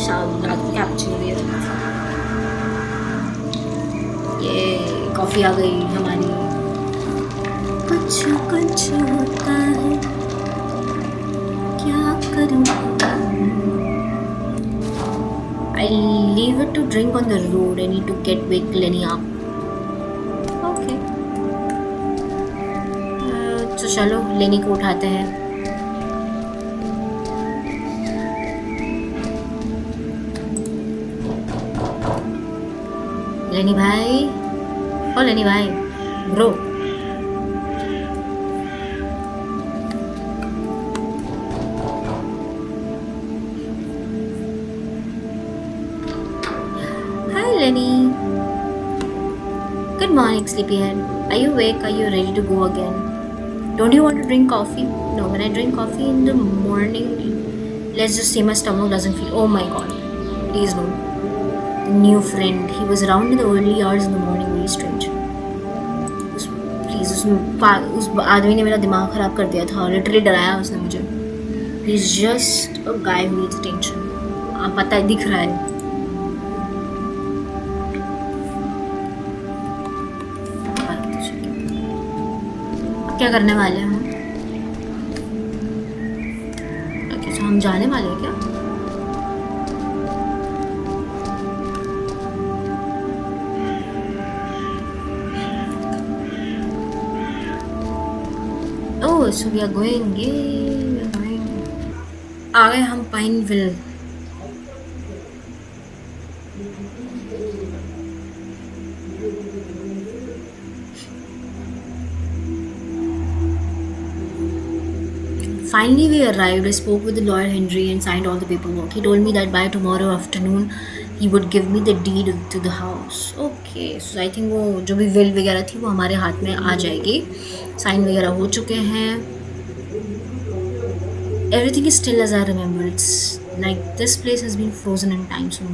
शाम रात को कैपुचिनो भी है. ये कॉफ़ी आ गई हमारी. कुछ होता है, क्या करूँ. I leave it to drink on the road. I need to get wake Lenny up. Okay. तो चलो लेनी को उठाते हैं. लेनी भाई, ओ लेनी भाई, bro. Hi Lenny. Good morning, sleepyhead. Are you awake? Are you ready to go again? Don't you want to drink coffee? No, when I drink coffee in the morning, let's just say my stomach doesn't feel. Oh my God, please no. New friend. He was around in the early hours in the morning. Very strange. उस आदमी ने मेरा दिमाग ख़राब कर दिया था. Literally डराया उसने मुझे. He's just a guy who needs attention. आप पता है, दिख रहा है. क्या करने वाले हैं हम? अच्छा, हम जाने वाले हैं क्या? so we are going, yay, we are going. आ गए हम पाइनविल. Finally, we arrived. I spoke with the lawyer Henry and signed all the paperwork. He told me that by tomorrow afternoon, he would give me the deed to the house. Okay, so I think वो जो भी will वगैरह थी वो हमारे हाथ में आ जाएगी. साइन वगैरह हो चुके हैं. Everything is still as I remember. It's like this place has been frozen in time. So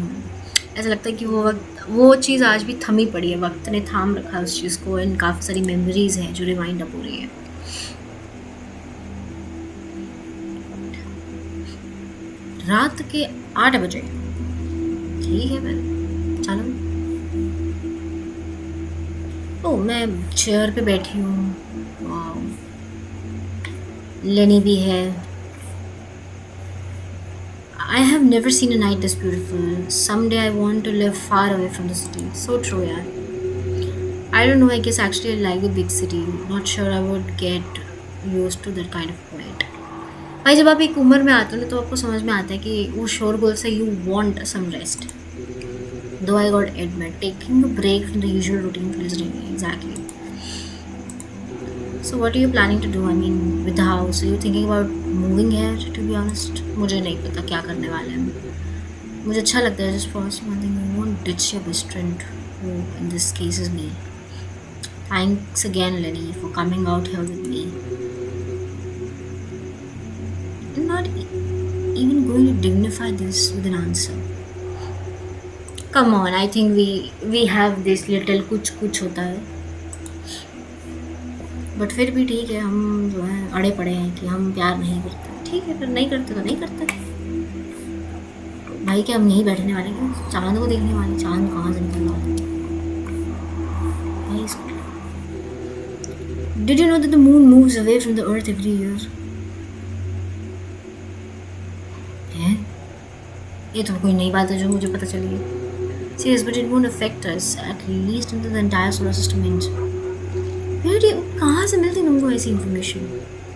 ऐसा लगता है कि वो चीज़ आज भी थमी पड़ी है. वक्त ने थाम रखा है उस चीज़ को. एंड काफ़ी सारी मेमोरीज हैं जो रिवाइंड अप हो रही है. रात के 8 बजे. ठीक है फिर चलो. ओ मैं चेयर पे बैठी हूँ. वाह, लेनी भी है. I have never seen a night this beautiful. Someday I want to live far away from the city. So true, यार. I don't know. I guess actually I like the big city. Not sure I would get used to that kind of quiet. भाई जब आप एक उम्र में आते हो ना तो आपको समझ में आता है कि वो शोरगुल से you want some rest. Though I got admit, taking a break from the usual routine feels really exactly. So what are you planning to do? I mean, with the house, are you thinking about moving here? To be honest, मुझे नहीं पता क्या करने वाले हैं. मुझे अच्छा लगता है just for one thing, you won't ditch your best friend, who in this case is me. Thanks again, Lenny, for coming out here with me. I'm not even going to dignify this with an answer. Come on, I think we have this little कुछ होता है. But फिर भी ठीक है, हम जो है अड़े पड़े हैं कि हम प्यार नहीं करते. ठीक है, फिर नहीं करते तो नहीं करते भाई. क्या हम यहीं बैठने वाले क्या? चांद को देखने वाले? चांद कहाँ से निकल रहा है भाई इसको. Did you know that the moon moves away from the earth every year? है? ये तो कोई नई बात है जो मुझे पता चली है. Serious, but it won't affect us, at least until the entire solar system ends. कहाँ से मिलती तुमको ऐसी इन्फॉर्मेशन?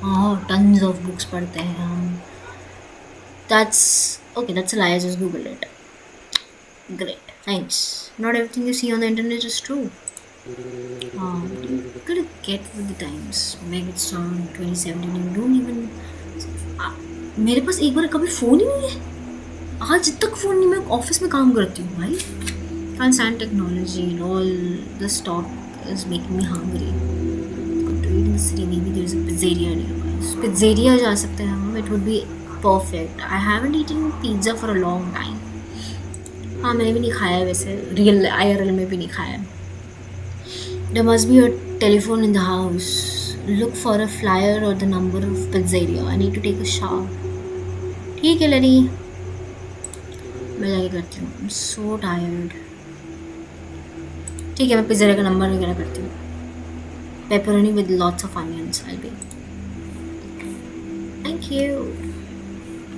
हाँ, tons of books पढ़ते हैं हम. That's okay. That's a lie. I just googled it. Great, thanks. Not everything you see on the internet is true. You gotta get with the times. Make it sound 2017. You don't even. मेरे पास एक बार कभी phone ही नहीं है. आज तक phone नहीं. मैं office में काम करती हूँ भाई. Can't stand technology and all this talk is making me hungry. Good to eat in the city. Maybe there's a pizzeria nearby. Pizzeria जा सकते हैं हम. It would be perfect. I haven't eaten pizza for a long time. हाँ, मैंने भी नहीं खाया है वैसे. रियल IRL में भी नहीं खाया. There must be a telephone in the house. Look for a flyer or the number of pizzeria. I need to take a shower. ठीक है लड़ी, मैं जाके करती हूँ. I'm so tired. ठीक है, मैं पिज़्ज़ा का नंबर वगैरह करती हूँ. Pepperoni with lots of onions. I be. Thank you.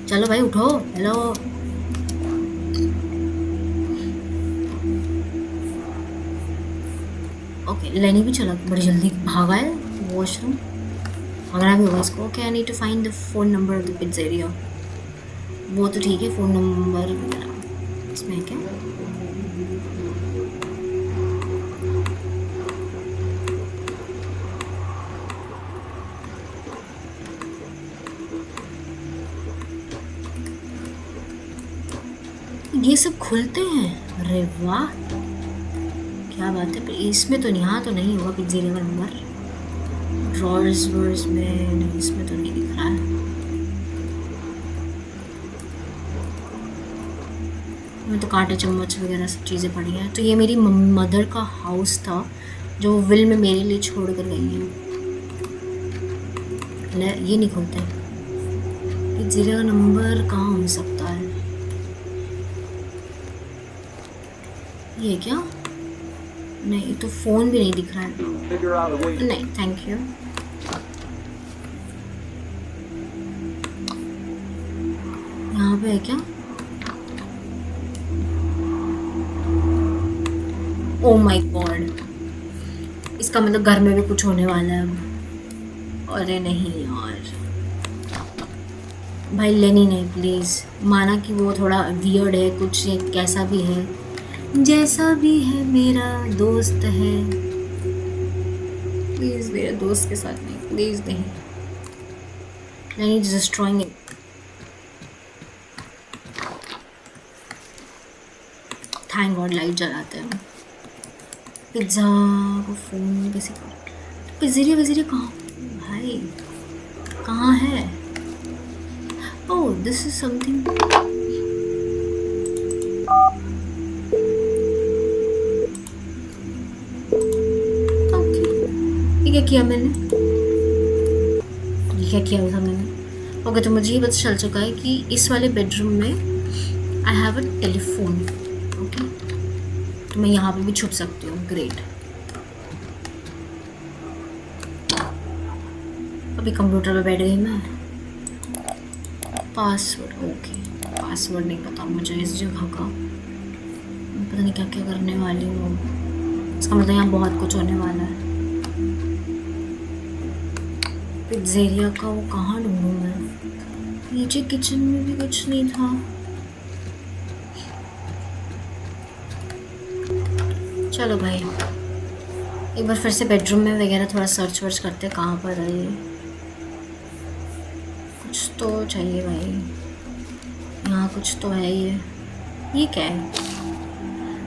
चलो भाई उठो. हेलो. ओके, लेनी भी चला बड़ी जल्दी भागा है वॉशरूम. भागना भी होगा इसको. Okay, I need to find the phone number of the pizzeria. वो तो ठीक है, फ़ोन नंबर वगैरह इसमें है क्या? ये सब खुलते हैं. अरे वाह, क्या बात है. पर इसमें तो नहीं. हाँ, तो नहीं होगा पिज़्ज़ेरिया का नंबर. ड्रॉर्स वर्स में नहीं, इसमें तो नहीं दिख रहा है. मैं तो कांटे चम्मच वगैरह सब चीज़ें पड़ी हैं. तो ये मेरी मदर का हाउस था जो विल में मेरे लिए छोड़ कर गई है. ये नहीं खुलता है. पिज़्ज़ेरिया का नंबर कहाँ हो सकता है? ये क्या? नहीं, तो फ़ोन भी नहीं दिख रहा है. नहीं, थैंक यू. यहाँ पे है क्या? ओ माय गॉड, इसका मतलब घर में भी कुछ होने वाला है अब. अरे नहीं यार भाई, लेनी नहीं प्लीज़। माना कि वो थोड़ा वियर्ड है कुछ, या कैसा भी है, जैसा भी है मेरा दोस्त है। प्लीज़ मेरे दोस्त के साथ नहीं, प्लीज़ नहीं। लेनी is destroying it. Thank God light जलाते हैं। पिज्ज़ा को फ़ोन कैसे कर, पिज़्ज़ेरिया विज़ेरिया कहाँ भाई, कहाँ है? Oh this is something. Okay, ये क्या किया मैंने, ये क्या किया था मैंने? ओके, तो मुझे ये पता चल चुका है कि इस वाले बेडरूम में I have a telephone. Okay, तो मैं यहाँ पे भी छुप सकती हूँ। ग्रेट। अभी कंप्यूटर पे बैठ गई मैं। पासवर्ड, ओके, पासवर्ड नहीं पता मुझे इस जगह का। पता नहीं क्या क्या करने वाली हूँ। इसका मतलब यहाँ बहुत कुछ होने वाला है। पिज़्ज़ेरिया का वो कहाँ ढूंढूँ मैं? नीचे किचन में भी कुछ नहीं था। चलो भाई, एक बार फिर से बेडरूम में वगैरह थोड़ा सर्च वर्च करते हैं, कहाँ पर है ये। कुछ तो चाहिए भाई, यहाँ कुछ तो है। ये क्या है?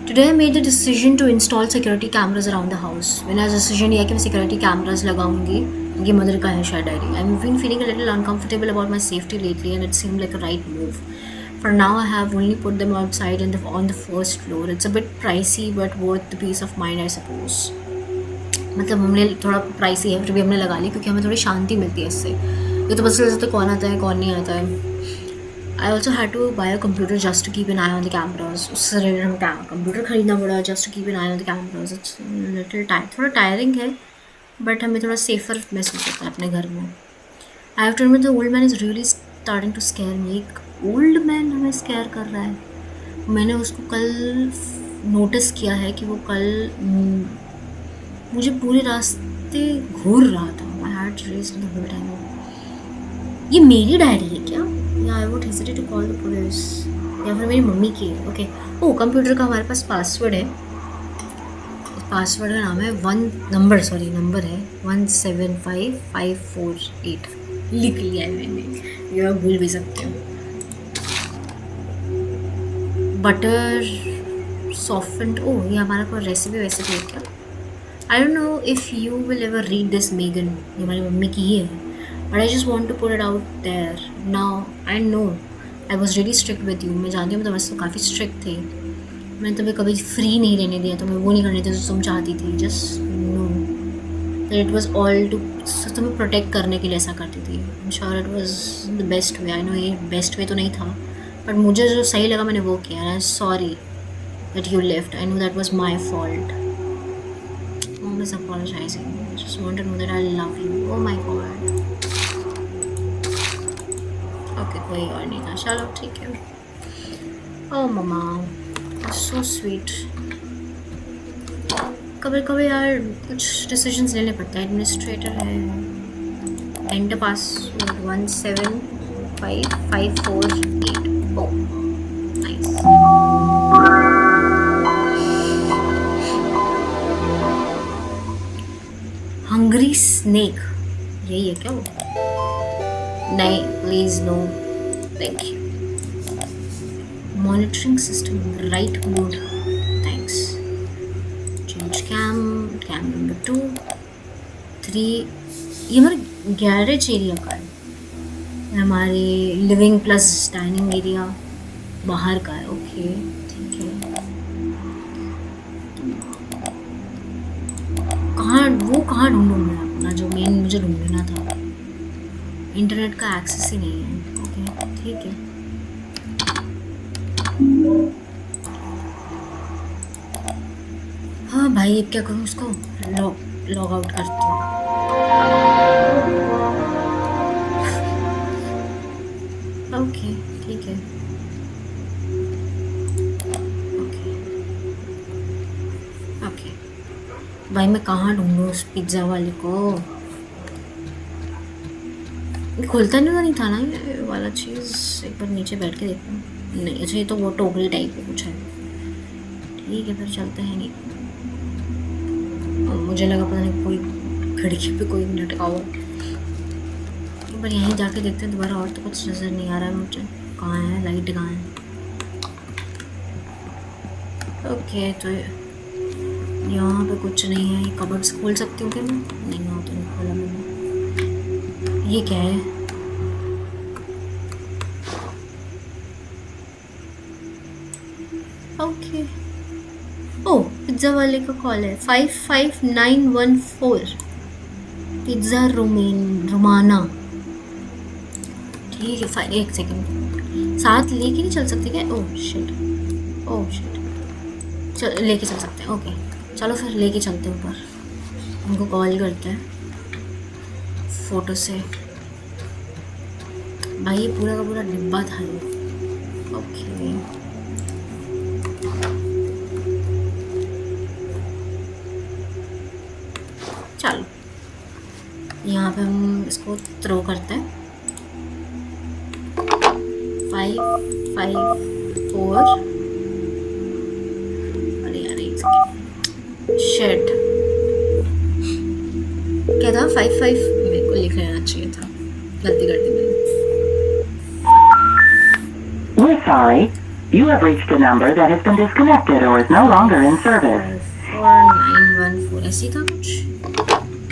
Today I made the decision to install security cameras around the house. मैंने आज डिसीजन लिया कि मैं सिक्योरिटी कैमराज लगाऊंगी। ये मदर का है शायद diary. I've been feeling a little uncomfortable about my safety lately and it seemed like a right move. For now I have only put them outside and on the first floor. It's a bit pricey but worth the peace of mind I suppose. मतलब हमने थोड़ा pricey है फिर भी हमने लगा ली क्योंकि हमें थोड़ी शांति मिलती है इससे। ये तो बस चल जाता है कौन आता है कौन नहीं आता है। I also had to buy a computer just to keep an eye on the cameras. उससे रिलेटेड हमें कंप्यूटर खरीदना पड़ा just to keep an eye on the cameras. It's little थोड़ा टायरिंग है बट हमें थोड़ा सेफर महसूस होता है अपने घर में। I have to admit the old man is really starting to scare me. एक ओल्ड मैन हमें स्केयर कर रहा है। मैंने उसको कल नोटिस किया है कि वो कल मुझे पूरे रास्ते घूर रहा था। My heart raced the whole time. ये मेरी डायरी है क्या? या I would hesitate to call the police, या फिर मेरी मम्मी की है। ओके, ओ कंप्यूटर का हमारे पास पासवर्ड है। पासवर्ड का नाम है नंबर है 175548। लिख लिया है मैंने, ये मैं भूल भी सकती हूँ। बटर सॉफ्टेंड, ओह ये हमारा कोई रेसिपी वैसिपी है क्या? आई don't know if you will ever read this Megan, ये हमारी मम्मी की ही है। But I just want to put it out there. Now I know I was really strict with you. मैं जानती हूँ मैं तुम्हारे से काफ़ी strict थी। मैंने तुम्हें कभी फ्री नहीं रहने दिया, तुम्हें वो नहीं करने दिया जो तुम चाहती थी। Just know that it was all to तुम्हें प्रोटेक्ट करने के लिए ऐसा करती थी। I'm sure it was the best way. I know ये best way तो नहीं था, but मुझे जो सही लगा मैंने वो किया। I'm sorry that you left. I know that was my fault. Mom is apologizing. I just want to know that I love you. Oh my God. Okay, कोई और नहीं था। चलो ठीक है। ओह मम्मा सो स्वीट। कभी कभी यार कुछ डिसीजंस लेने पड़ते हैं। एडमिनिस्ट्रेटर है, enter password 175548। Oh nice. Hungry snake, यही है क्या वो? नहीं please no thank you. Monitoring system right mode thanks. Change cam number 2 3। ये हमारे गैरेज एरिया का है, हमारे लिविंग प्लस डाइनिंग एरिया बाहर का है। ओके ठीक है। कहाँ ढूंढूँ मैं अपना जो मेन मुझे ढूंढना था? इंटरनेट का एक्सेस ही नहीं है। ओके ठीक है। हाँ भाई अब क्या करूँ, उसको लॉग आउट करती हूँ। ओके ठीक है। ओके भाई मैं कहाँ ढूंढूँ उस पिज़्ज़ा वाले को? खुलता नहीं था ना ये वाला चीज़। एक बार नीचे बैठ के देखता हूँ। नहीं, अच्छा ये तो वो टोकरी टाइप का कुछ है। ठीक है, फिर चलते हैं। नहीं, मुझे लगा पता नहीं कोई खिड़की पे कोई लटका हुआ। एक बार यहीं जाके देखते हैं दोबारा। और तो कुछ नज़र नहीं आ रहा है मुझे। कहाँ है लाइट, कहाँ है? ओके, तो यहाँ पे कुछ नहीं है। ये कबर्ड्स खोल सकती हूँ क्या मैं? नहीं, यहाँ तो नहीं खोला मैंने। ये क्या है? ओके, ओह, पिज्ज़ा वाले का कॉल है। 55914 पिज़्ज़ा रोमाना। ठीक है, फाइन। एक सेकंड, साथ लेके नहीं चल सकते क्या? Oh shit, oh shit. चल, लेके चल सकते हैं। ओके, चलो फिर लेके चलते हैं ऊपर। उनको कॉल करते हैं फ़ोटो से। भाई ये पूरा का पूरा डिब्बा था ये। ओके, चलो यहाँ पे हम इसको थ्रो करते हैं। 554। अरे यार एक सेकेंड, शिट। क्या था? 55 मेरे को लिख लेना चाहिए था, गलती कर दी मैंने। We're sorry. You have reached a number that has been disconnected or is no longer in service. 4914 ऐसी था कुछ।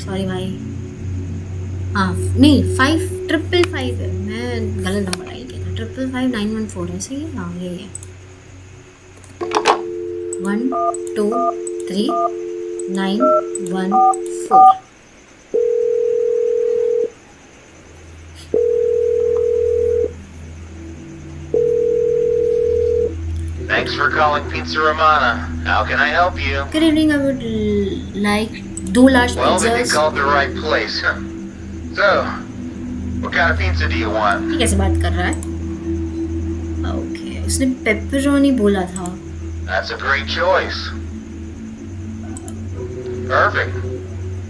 सॉरी भाई। हाँ नहीं, 5555 है। मैं गलत नंबर डाल किया था। 555914 ऐसे ही। हाँ यही है। 1 2 3 914। Thanks for calling Pizza Romana. How can I help you? Good evening. I would like 2 large Well, then you pizzas. called the right place. So, what kind of pizza do you want? कैसे बात कर रहा है? Okay, उसने pepperoni बोला था। That's a great choice. Perfect.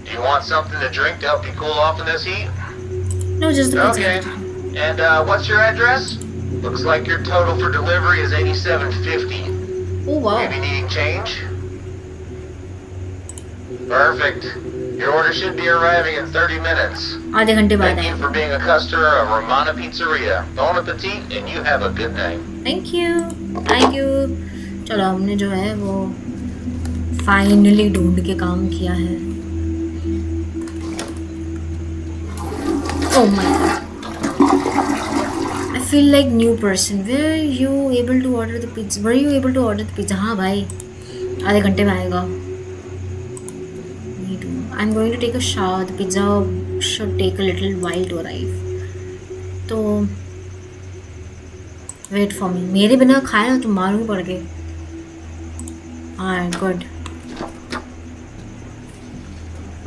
Do you want something to drink to help you cool off in this heat? No, just the pizza. Okay. And what's your address? Looks like your total for delivery is $87.50. Oh wow. Maybe needing change? Perfect. Your order should be arriving in 30 minutes. आधे घंटे बाद Thank you आएगा। for being a customer of Romana Pizzeria. Bon appetit, and you have a good night. Thank you, thank you। चलो, हमने जो है वो finally ढूंढ के काम किया है। Oh my god, I feel like new person. Were you able to order the pizza? Were you able to order the pizza? हाँ भाई, आधे घंटे में आएगा। Me too. I'm going to take a shower. The pizza should take a little while to arrive. तो wait for me. मेरे बिना खाए ना तो मारूं पड़ गए। हाँ गुड।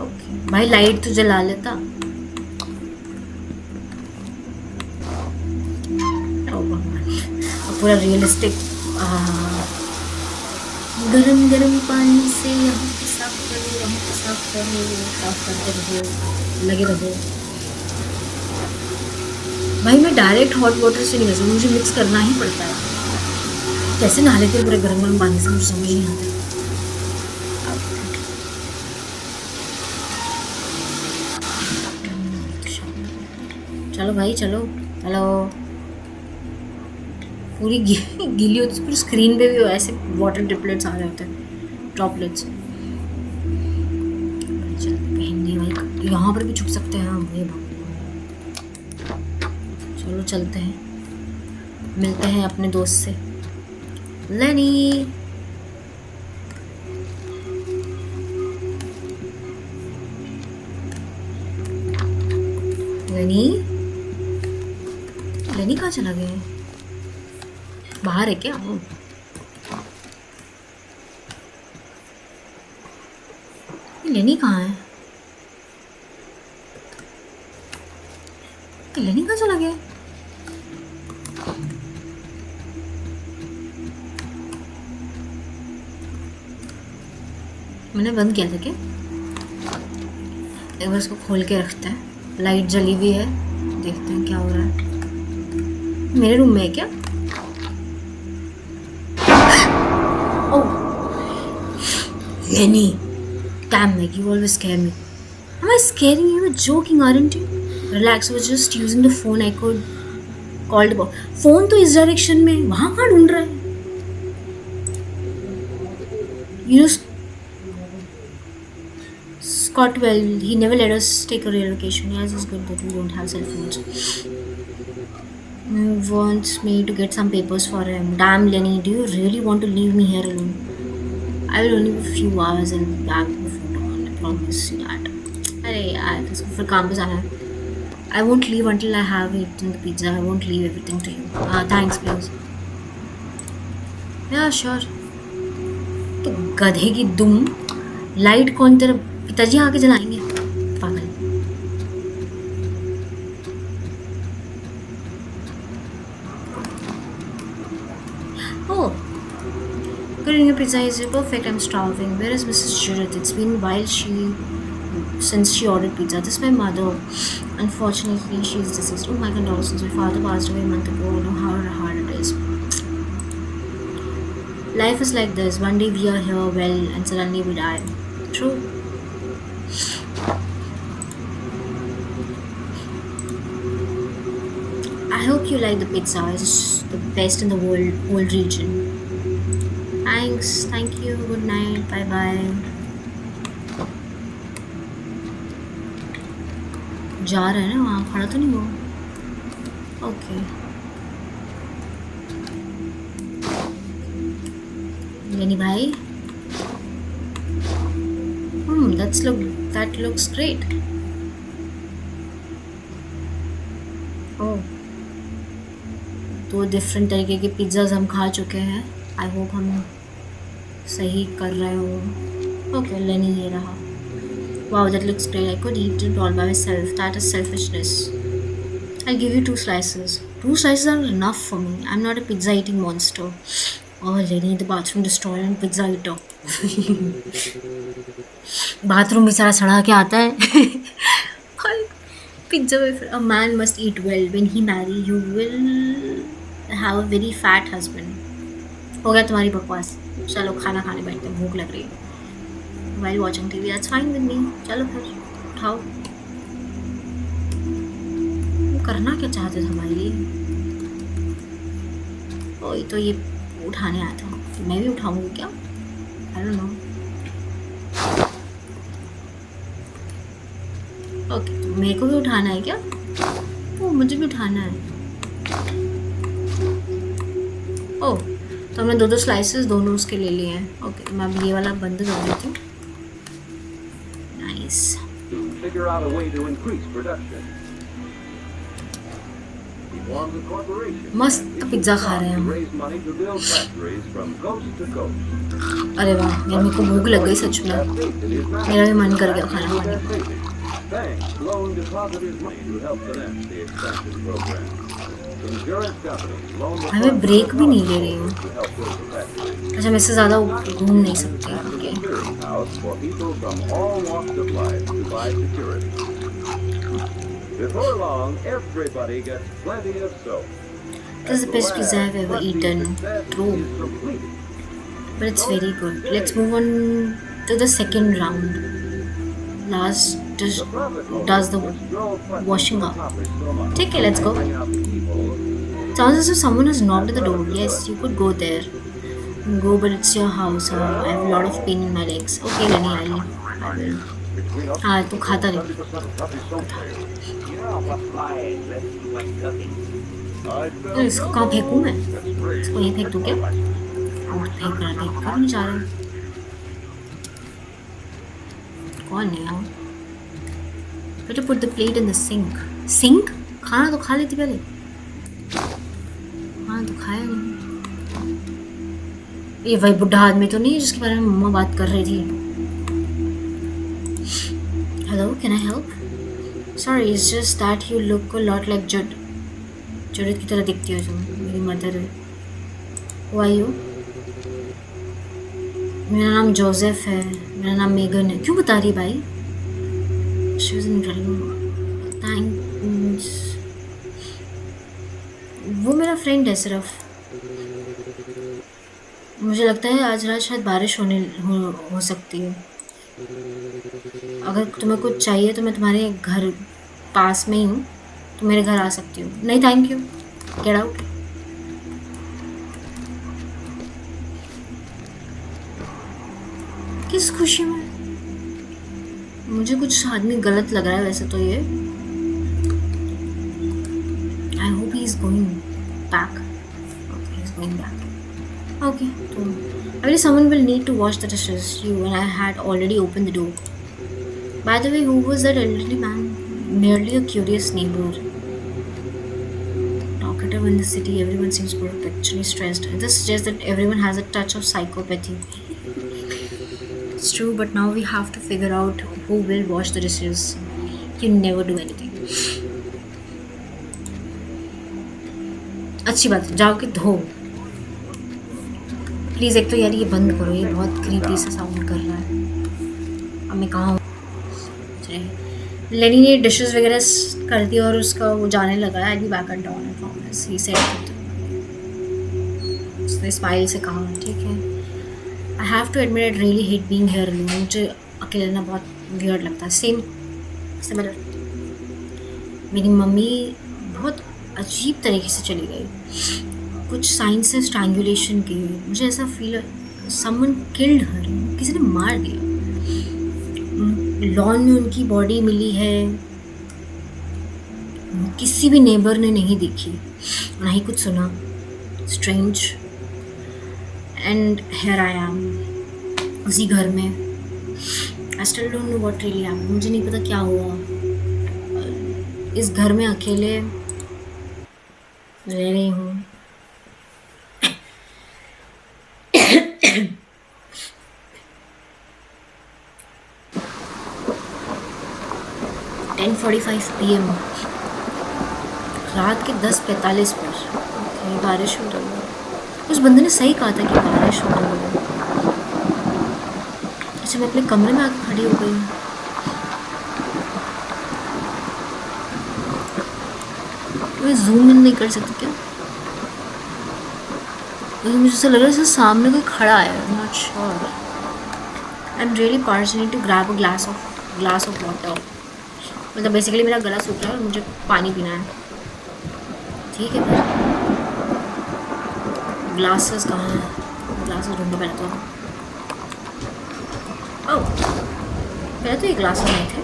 ओके भाई, लाइट तो जला लेता। ओ भगवान, अब पूरा रियलिस्टिक। गरम गरम पानी से यहाँ पे साफ करो, वहाँ पे साफ करो, साफ करते रहो, लगे रहो। भाई मैं डायरेक्ट हॉट वाटर से नहीं कर सकती, मुझे मिक्स करना ही पड़ता है। कैसे नहा लेते हैं पूरे गर्म गर्म पानी से, मुझे समझ नहीं आता। चलो भाई चलो। हेलो, पूरी गीली होती है, पूरी स्क्रीन पे भी ऐसे वाटर ड्रिपलेट्स आ रहे होते हैं, ड्रॉपलेट्स। कहीं नहीं भाई, यहाँ पर भी छुप सकते हैं हम। ये चलो चलते हैं, मिलते हैं अपने दोस्त से। लेनी, लेनी, लेनी कहाँ चला गया? बाहर है क्या? लेनी कहाँ है? लेनी कहाँ चला गया? मैंने बंद किया था क्या? एक बार इसको खोल के रखते हैं। लाइट जली हुई है, देखते हैं क्या हो रहा है. मेरे रूम में है क्या? Oh, Lenny. Damn, Meg, you always scare me. Am I scaring you? You're joking, aren't you? Relax, I was just using the phone I could called about. Phone तो इस डायरेक्शन में, वहाँ कहाँ ढूंढ रहा है? You know, Scotwell, he never let us take a real vacation. Yes, it's good that we don't have cell phones. He wants me to get some papers for him. Damn, Lenny, do you really want to leave me here alone? I will only be a few hours and be back before dawn. I promise you that. अरे यार, इसको फिर काम पे जाना है. I won't leave until I have eaten the pizza. I won't leave everything to you. Thanks, please. Yeah, sure. तो गधे की दुम. लाइट कौन तेरे पिताजी आके जलाएंगे? पागल. Oh. Good evening, pizza is perfect. I'm starving. Where is Mrs. Judith? It's been a while since she ordered pizza. This is my mother. Unfortunately, she's deceased. Oh my condolences. My father passed away a month ago. I know how hard it is. Life is like this. One day we are here well and suddenly we die. True. I hope you like the pizza. It's the best in the whole region. Thanks. Thank you. Good night. Bye bye. जा रहा है ना वहाँ खड़ा तो नहीं हो. Okay. Lenny भाई. That looks great. Oh. 2 different तरीके के पिज़्ज़ाज़ हम खा चुके हैं. आई होप हम सही कर रहे हो. ओके, लेनी ये रहा. Wow, that looks great. I could eat it all by myself. That is selfishness. I'll give you 2 slices. 2 slices are enough for me. I'm not a pizza eating monster. Oh, Lenny, the bathroom destroyer and pizza eater. Bathroom भी सारा सड़ा के आता है. Pizza wafer. A man must eat well. When he marry, you will have a very fat husband. हो गया तुम्हारी बकवास. चलो खाना खाने बैठते हैं, भूख लग रही है. While watching TV, that's fine with me. चलो फिर उठाओ. करना क्या चाहते थे हमारे लिए? ओए तो ये उठाने आया था. मैं भी उठाऊंगी क्या? I don't know. ओके, तो मेरे को भी उठाना है क्या? ओ, मुझे भी उठाना है. ओह, तो हमने 2 स्लाइसेस दोनों उसके ले लिए हैं. ओके, तो मैं अब ये वाला बंद कर देती हूँ. Nice. To figure out a way to increase production. He formed a corporation. मस्त पिज्ज़ा खा रहे हैं To हम. raise money to build factories from coast to coast. अरे वाह, यार मेरे को भूख लग गई सच में. Have faith in his मेरा भी मन कर गया खाना खाने Have का. faith in. Banks loan depositors money to help finance the expansion program. Insurance companies loan the हमें ब्रेक भी नहीं ले रही हूँ. to help build the factory. अच्छा, मैं इससे ज़्यादा घूम नहीं सकती. Okay. Clearinghouse for people from all walks of life to buy security. Before long, everybody gets plenty of soap. This is the best pizza I've ever eaten. True. Is completed. But it's very good. Let's move on to the second round. Last just does the washing up. ठीक है, let's go. Sounds as if someone has knocked at the door. Yes, you could go there. Go, but it's your house. I have a lot of pain in my legs. Okay, Lenny, I will. हाँ, तू खाता रही. इसको कहाँ फेंकूँ मैं? इसको यहीं फेंक दूँ क्या? और फेंक कर नहीं जा रहा. कौन है यहाँ? Better put the plate in the sink. Sink? खाना तो खा लेती पहले. खाना तो खाया नहीं. ये वही बुढ़ा आदमी तो नहीं है जिसके बारे में मम्मा बात कर रही थी. Hello, can I help? Sorry, it's just that you look a lot like Judd. Judith की तरह दिखती हो तुम. मेरी मदर है. Who are you? मेरा नाम जोसेफ है. मेरा नाम मेगन है. क्यों बता रही भाई? She was incredible. Thanks. वो मेरा फ्रेंड है सिर्फ। मुझे लगता है आज रात शायद बारिश हो सकती है। अगर तुम्हें कुछ चाहिए तो मैं तुम्हारे घर पास में ही हूँ, तो मेरे घर आ सकती हो। नहीं थैंक यू, गेट आउट। किस खुशी में? मुझे कुछ आदमी गलत लग रहा है वैसे तो ये। I hope he is going back. Okay, he is going back. Okay, तो I believe someone will need to wash the dishes. You and I had already opened the door. By the way, who was that elderly man? Merely a curious neighbor. Talkative in the city, everyone seems perpetually stressed. This suggests that everyone has a touch of psychopathy. It's true, but now we have to figure out who will wash the dishes. You never do anything. अच्छी बात है, जाओ के धो। Please एक तो यार ये बंद करो, ये बहुत क्रीपी सा साउंड कर रहा है। अब मैं कहाँ हूँ? लेनी ने डिशेस वगैरह कर दी और उसका वो जाने लगा। I be back at dawn I promise, he said. उसने स्माइल से कहा, ठीक है। I have to admit I really hate being here alone. मुझे अकेले रहना बहुत वियर्ड लगता है। Same similar. मेरी मम्मी बहुत अजीब तरीके से चली गई। कुछ साइंस से स्ट्रैंगुलेशन की हुई। मुझे ऐसा फील समवन किल्ड हर, किसी ने मार दिया। लॉन में उनकी बॉडी मिली है, किसी भी नेबर ने नहीं देखी, ना ही कुछ सुना। Strange. And here I am, उसी घर में। I still don't know what really happened. मुझे नहीं पता क्या हुआ। इस घर में अकेले रह रही हूँ। 10:45 PM, रात के 10:45 पर। ओके, बारिश हो रही है। उस बंदे ने सही कहा था कि बारिश हो रही है। अच्छा, मैं अपने कमरे में आके खड़ी हो गई हूँ। मैं जूम इन नहीं कर सकती क्या? मुझे ऐसा लग रहा है जैसे सामने कोई खड़ा है। Not sure. I am really parched need to grab a glass of water. मतलब बेसिकली मेरा गला सूख रहा है और मुझे पानी पीना है। ठीक है, फिर ग्लासेस कहाँ हैं? ग्लासेस ढूंढने पहले तो। ओह, पहले तो ये ग्लासेस नहीं थे।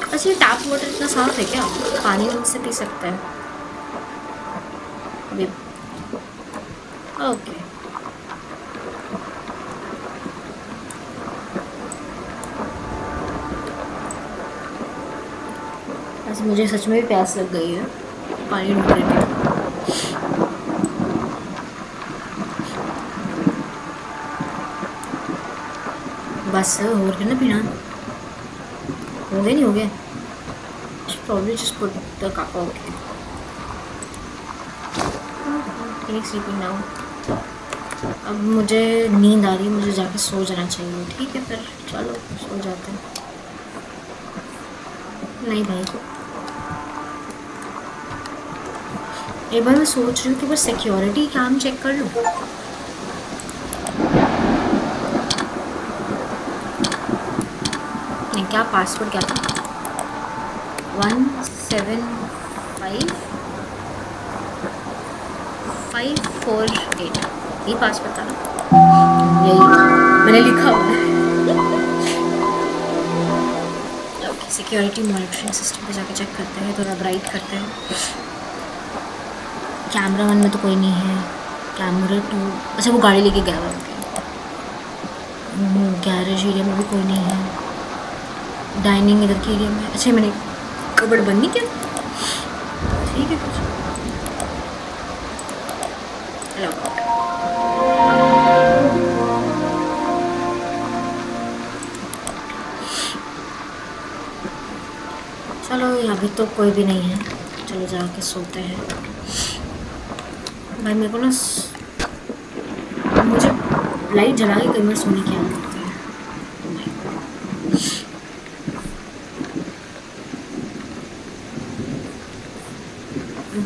अच्छा, ये टैप वाटर इतना साफ है क्या? पानी उनसे पी सकते हैं अभी? ओके। ऐसे मुझे सच में भी प्यास लग गई है। पानी ढूंढ रही थी। बस और क्या ना पीना? हो गए नहीं हो गए? Probably just put the cup out. Sleeping now. अब मुझे नींद आ रही है, मुझे जाके सो जाना चाहिए। ठीक है, फिर चलो सो जाते हैं। नहीं भाई, एक बार मैं सोच रही हूँ कि बस सिक्योरिटी काम चेक कर लूँ। नहीं, क्या पासवर्ड क्या था? 1754548, यही पासवर्ड था ना? यही मैंने लिखा हुआ है। ओके, सिक्योरिटी मॉनिटरिंग सिस्टम पे जाके चेक करते हैं, थोड़ा ब्राइट करते हैं। कैमरा 1 में तो कोई नहीं है। कैमरा 2, अच्छा वो गाड़ी लेके गया हुआ है। गैरेज एरिया में भी कोई नहीं है। डाइनिंग इधर के एरिया में, अच्छा मैंने कबड़ बंद नहीं किया। ठीक है, कुछ हेलो। चलो, अभी तो कोई भी नहीं है। चलो जाके सोते हैं। भाई मेरे को ना, मुझे लाइट जला के कई बार सोने की आदत है।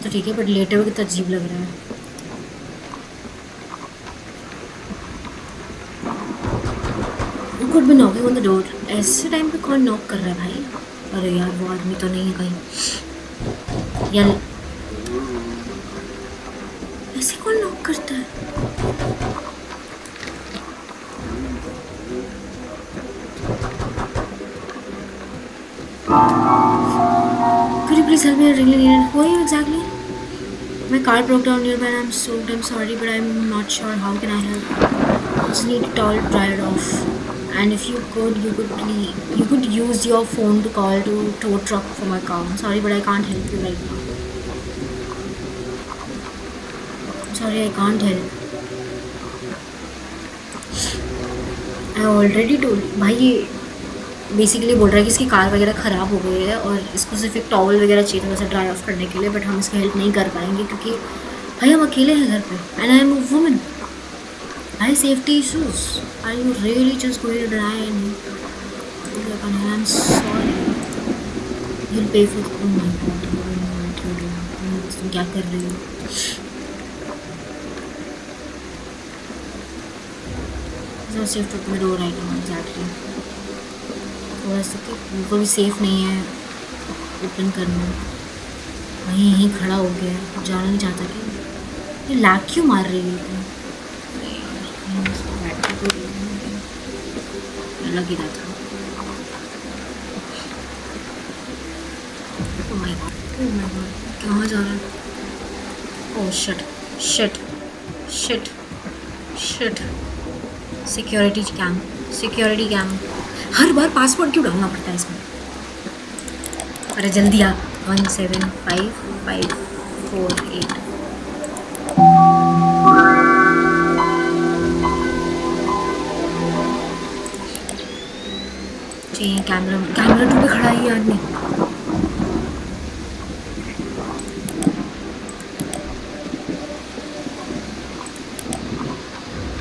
तो ठीक है, बट लेटे हुए कितना अजीब लग रहा है। Who could be knocking on the door? ऐसे टाइम पे कौन नॉक कर रहा है भाई? अरे यार वो आदमी तो नहीं है कहीं। यार ऐसे कौन नॉक करता है? Could you please help me? I really need it. Who are you exactly? My car broke down nearby and I'm so damn sorry, but I'm not sure how can I help. Just need it all dried off. And if you could use your phone to call to tow truck for my car. I'm sorry, but I can't help you right now. I'm sorry, I can't help. I already told. भाई ये basically बोल रहा है कि इसकी car वगैरह ख़राब हो गई है और इसको सिर्फ एक टॉवल वगैरह चाहिए थोड़ा सा ड्राई ऑफ करने के लिए, बट हम इसकी हेल्प नहीं कर पाएंगे क्योंकि भाई हम अकेले हैं घर पे and I am a woman. भाई safety issues, are you really just going to dry and I am sorry you pay for तुम क्या कर रही हो? Safe to me door right now exactly. थोड़ा सा कि बिल्कुल भी सेफ़ नहीं है ओपन करना। वहीं यहीं खड़ा हो गया है, जाना नहीं चाहता कि ये लैग क्यों मार रही है? लग ही रहा था। Oh my God, कहाँ जा रहा है? Oh shit shit shit shit. Security cam. हर बार पासवर्ड क्यों डालना पड़ता है इसमें? अरे जल्दी आ। 175548। चाहिए कैमरा 2 पे खड़ा है ये आदमी।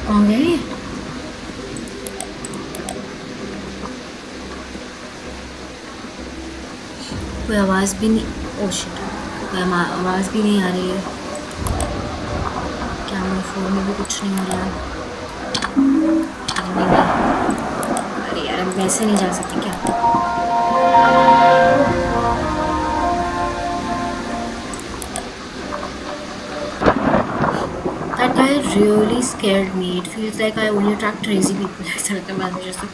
कौन गया ये? कोई आवाज़ भी नहीं। ओह शिट, कोई आवाज़ भी नहीं आ रही है। कैमरा फोन में भी कुछ नहीं हो रहा है। अरे यार अब वैसे नहीं जा सकते क्या? That guy really scared me. It feels like I only attract crazy people. ऐसा लगता है मैं जैसे।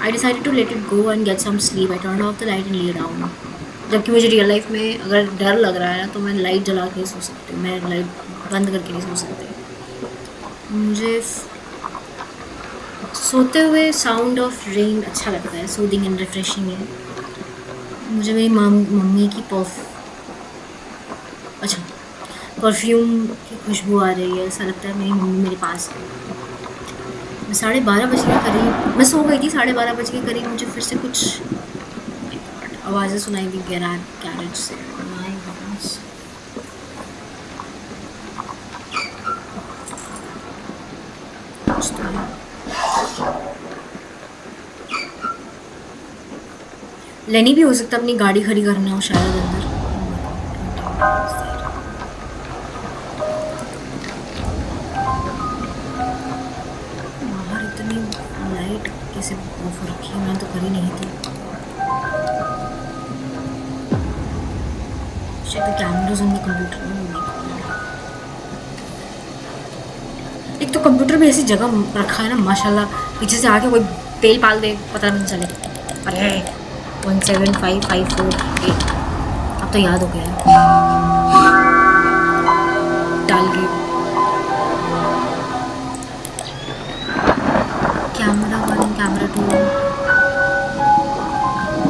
I decided to let it go and get some sleep. I turned off the light and lay down. जबकि मुझे real life में अगर डर लग रहा है ना तो मैं लाइट जला के सो सकती हूँ, मैं लाइट बंद करके नहीं सो सकती। मुझे सोते हुए साउंड ऑफ रेन अच्छा लगता है, सूदिंग एंड रिफ्रेशिंग है। मुझे मेरी मम्मी की परफ्यूम की खुशबू आ रही है। ऐसा लगता है मेरी मम्मी मेरे पास है। मैं 12:30 बजे के करीब मैं सो गई थी। 12:30 बजे के करीब मुझे फिर से कुछ आवाज़ें सुनाई दी गैरेज से। लेनी भी हो सकता, अपनी गाड़ी खड़ी करना हो शायद अंदर। बाहर इतनी लाइट कैसे ऑफ रखी है? मैंने तो करी नहीं थी। Check the cameras on the computer. एक तो कंप्यूटर भी ऐसी जगह रखा है ना माशाल्लाह, पीछे से आके कोई तेल पाल दे पता नहीं चले। अरे 175548 अब तो याद हो गया है। डाल के कैमरा 1 कैमरा 2।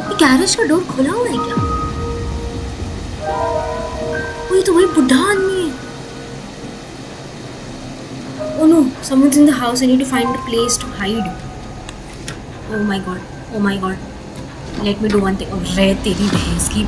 ये गैरेज का डोर खुला हुआ है क्या? ये तो वही बुढ़ा आदमी है। Oh no, someone's in the house. I need to find a place to hide. Oh my god. Let me do one thing. अरे तेरी भैंस की।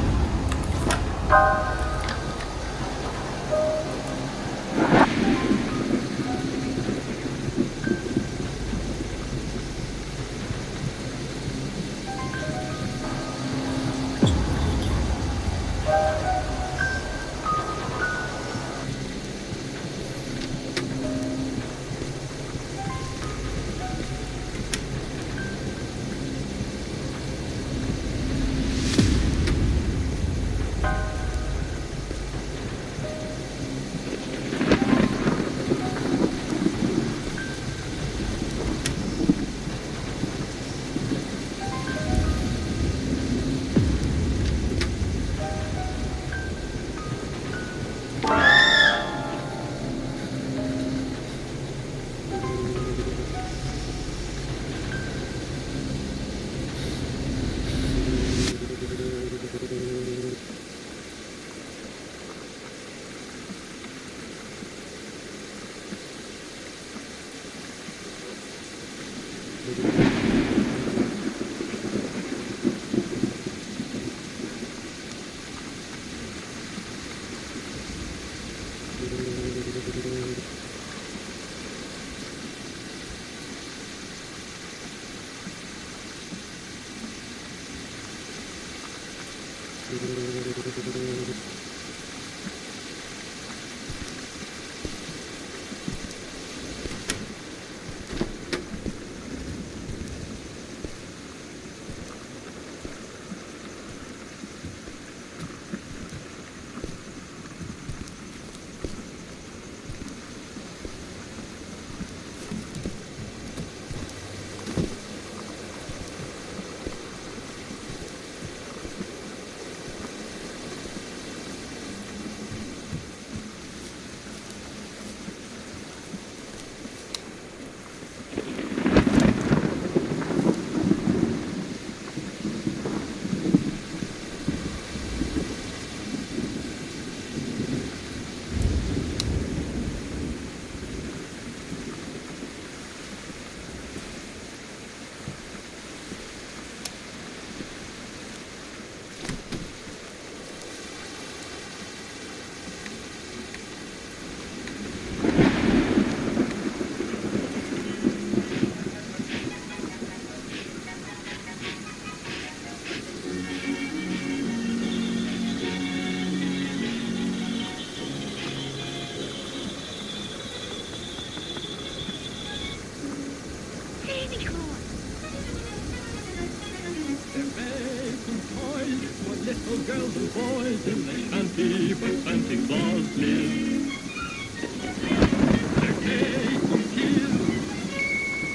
Little girls and boys in the shanty where Santa Claus lives. They're gay and tears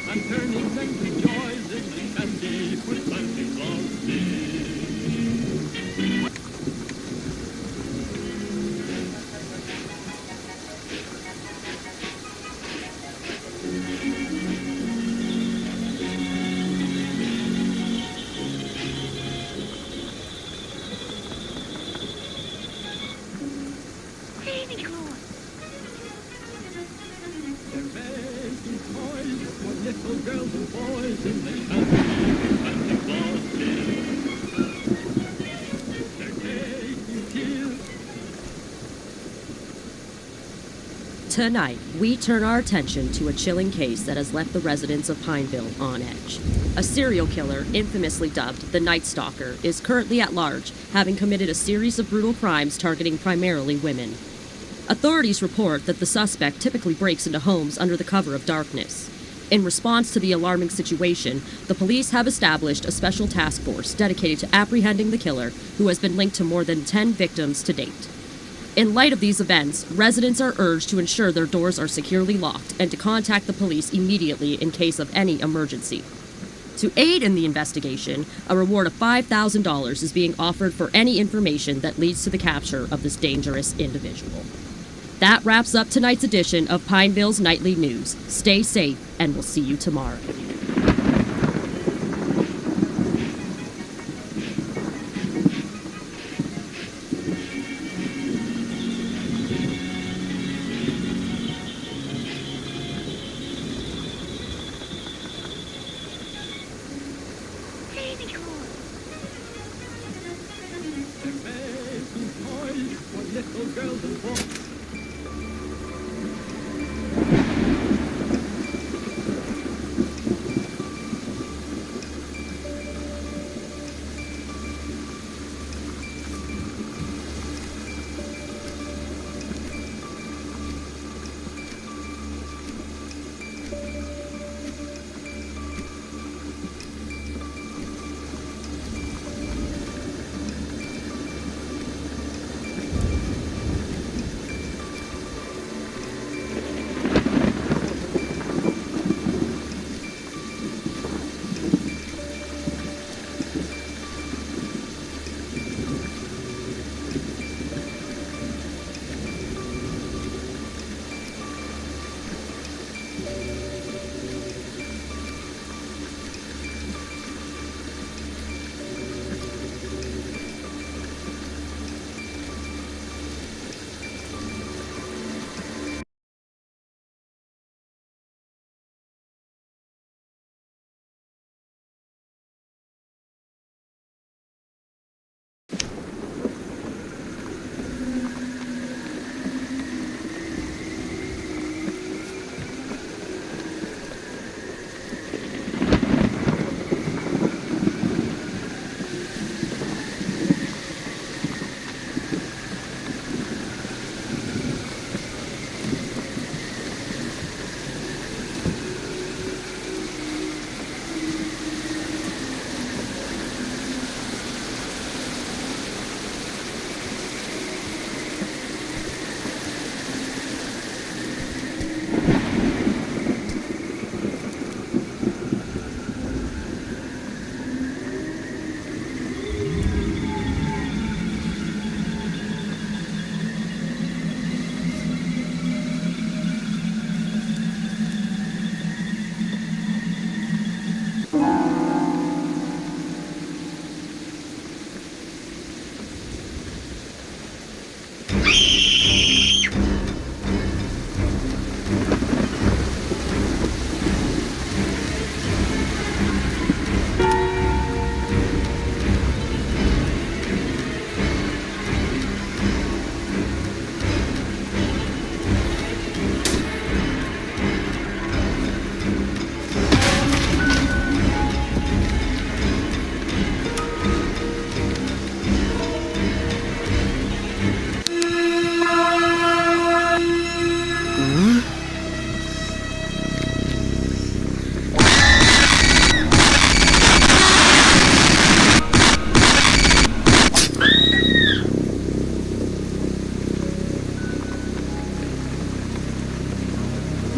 and turning men to joys in the shanty where Santa Claus lives. They're making toys for little girls and boys in the shanty where Santa Claus lives. They're taking tears. Tonight, we turn our attention to a chilling case that has left the residents of Pineville on edge. A serial killer, infamously dubbed the Night Stalker, is currently at large, having committed a series of brutal crimes targeting primarily women. Authorities report that the suspect typically breaks into homes under the cover of darkness. In response to the alarming situation, the police have established a special task force dedicated to apprehending the killer, who has been linked to more than 10 victims to date. In light of these events, residents are urged to ensure their doors are securely locked and to contact the police immediately in case of any emergency. To aid in the investigation, a reward of $5,000 is being offered for any information that leads to the capture of this dangerous individual. That wraps up tonight's edition of Pineville's Nightly News. Stay safe, and we'll see you tomorrow. They're making toys for little girls and boys.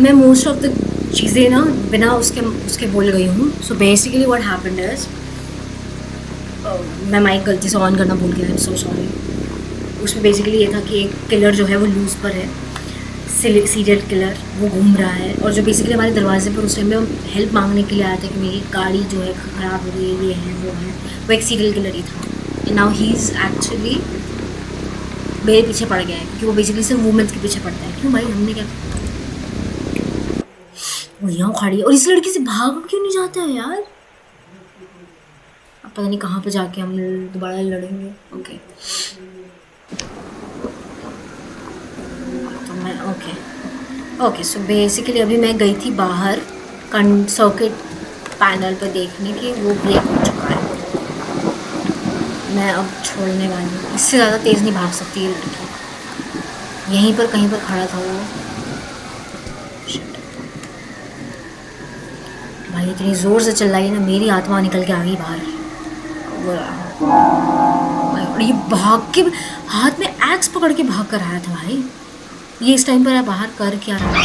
मैं most of the चीज़ें ना बिना उसके उसके बोल गई हूँ. So basically what happened is मैं माइक गलती से ऑन करना भूल गया. आई एम सो सॉरी. उसमें बेसिकली ये था कि एक किलर जो है वो लूज़ पर है, सीरियल किलर. वो घूम रहा है और जो बेसिकली हमारे दरवाजे पर उस टाइम पे हम हेल्प मांगने के लिए आया था कि मेरी गाड़ी जो है ख़राब हो गई है, ये है वो है. वो एक सीरियल किलर ही था. And now he is actually मेरे पीछे पड़ गया है क्योंकि वो बेसिकली सिर्फ वुमेन्स के पीछे पड़ता है. क्यों भाई, हमने क्या, वो यहाँ खड़ी है और इस लड़की से भाग क्यों नहीं जाता है यार. अब पता नहीं कहाँ पे जाके हम दोबारा लड़ेंगे. ओके तो मैं ओके सो बेसिकली अभी मैं गई थी बाहर सर्किट पैनल पर देखने की वो ब्रेक हो चुका है. मैं अब छोड़ने वाली हूँ. इससे ज़्यादा तेज़ नहीं भाग सकती ये लड़की. यहीं पर कहीं पर खड़ा था वो. Shit. भाई इतनी ज़ोर से चिल्लाई ना, मेरी आत्मा निकल के आ गई बाहर. और ये भाग के हाथ में एक्स पकड़ के भाग कर आया था भाई. ये इस टाइम पर बाहर कर क्या रहा है.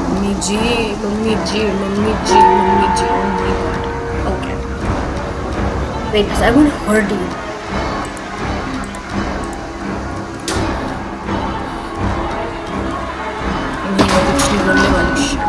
Mummy ji mummy ji mummy ji mummy ji. Oh my god. Okay wait, I will hurt you. मैं कुछ नहीं बोलने वाली. Shit.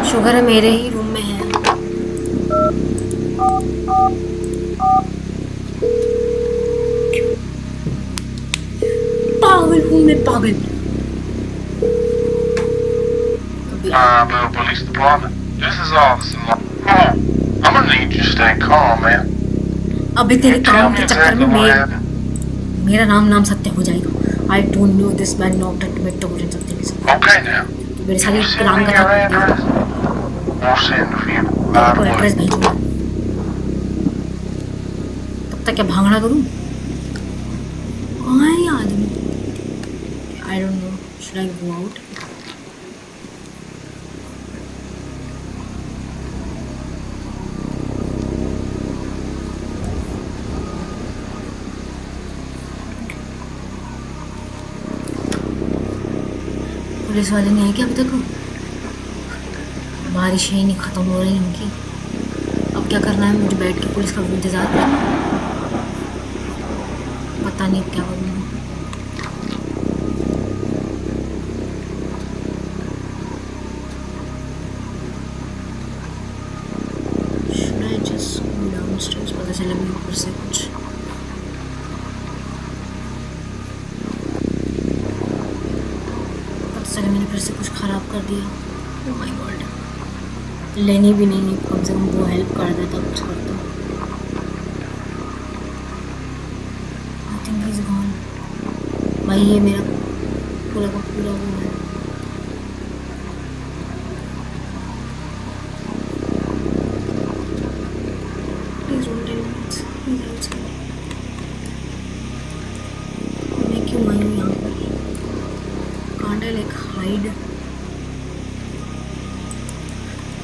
शुगर है मेरे ही रूम में है. पागल हूँ मैं, पागल. Bell Police Department. This is Officer Come on. I'm gonna need you to stay calm, man. अभी तेरे Tell काम me के चक्कर में exactly what happened. मेरा नाम सत्य हो जाएगा. आई don't no this man not at metro और सत्य के साथ. Okay now. मेरे सारे You send काम me का your था. address. We'll send a few. तेरे को एड्रेस भेजूंगा. तब तक क्या भागना करूँ? कहाँ है ये आदमी? आई don't no. Should I go out? Police वाले नहीं आए क्या अभी तक? बारिश ही नहीं ख़त्म हो रही उनकी. अब क्या करना है मुझे? बैठ के पुलिस का इंतज़ार करना. पता नहीं अब क्या करूँगा. पता चला मैं ऊपर से कुछ मैंने फिर से कुछ ख़राब कर दिया। ओह माय गॉड, लेनी भी नहीं, कम से कम वो हेल्प कर देता, कुछ करता। I think he is gone. भाई ये मेरा पूरा का पूरा वो है। प्लीज़ डोंट टेल मी मैं क्यों आई हूँ यहाँ पर? Can't I like hide?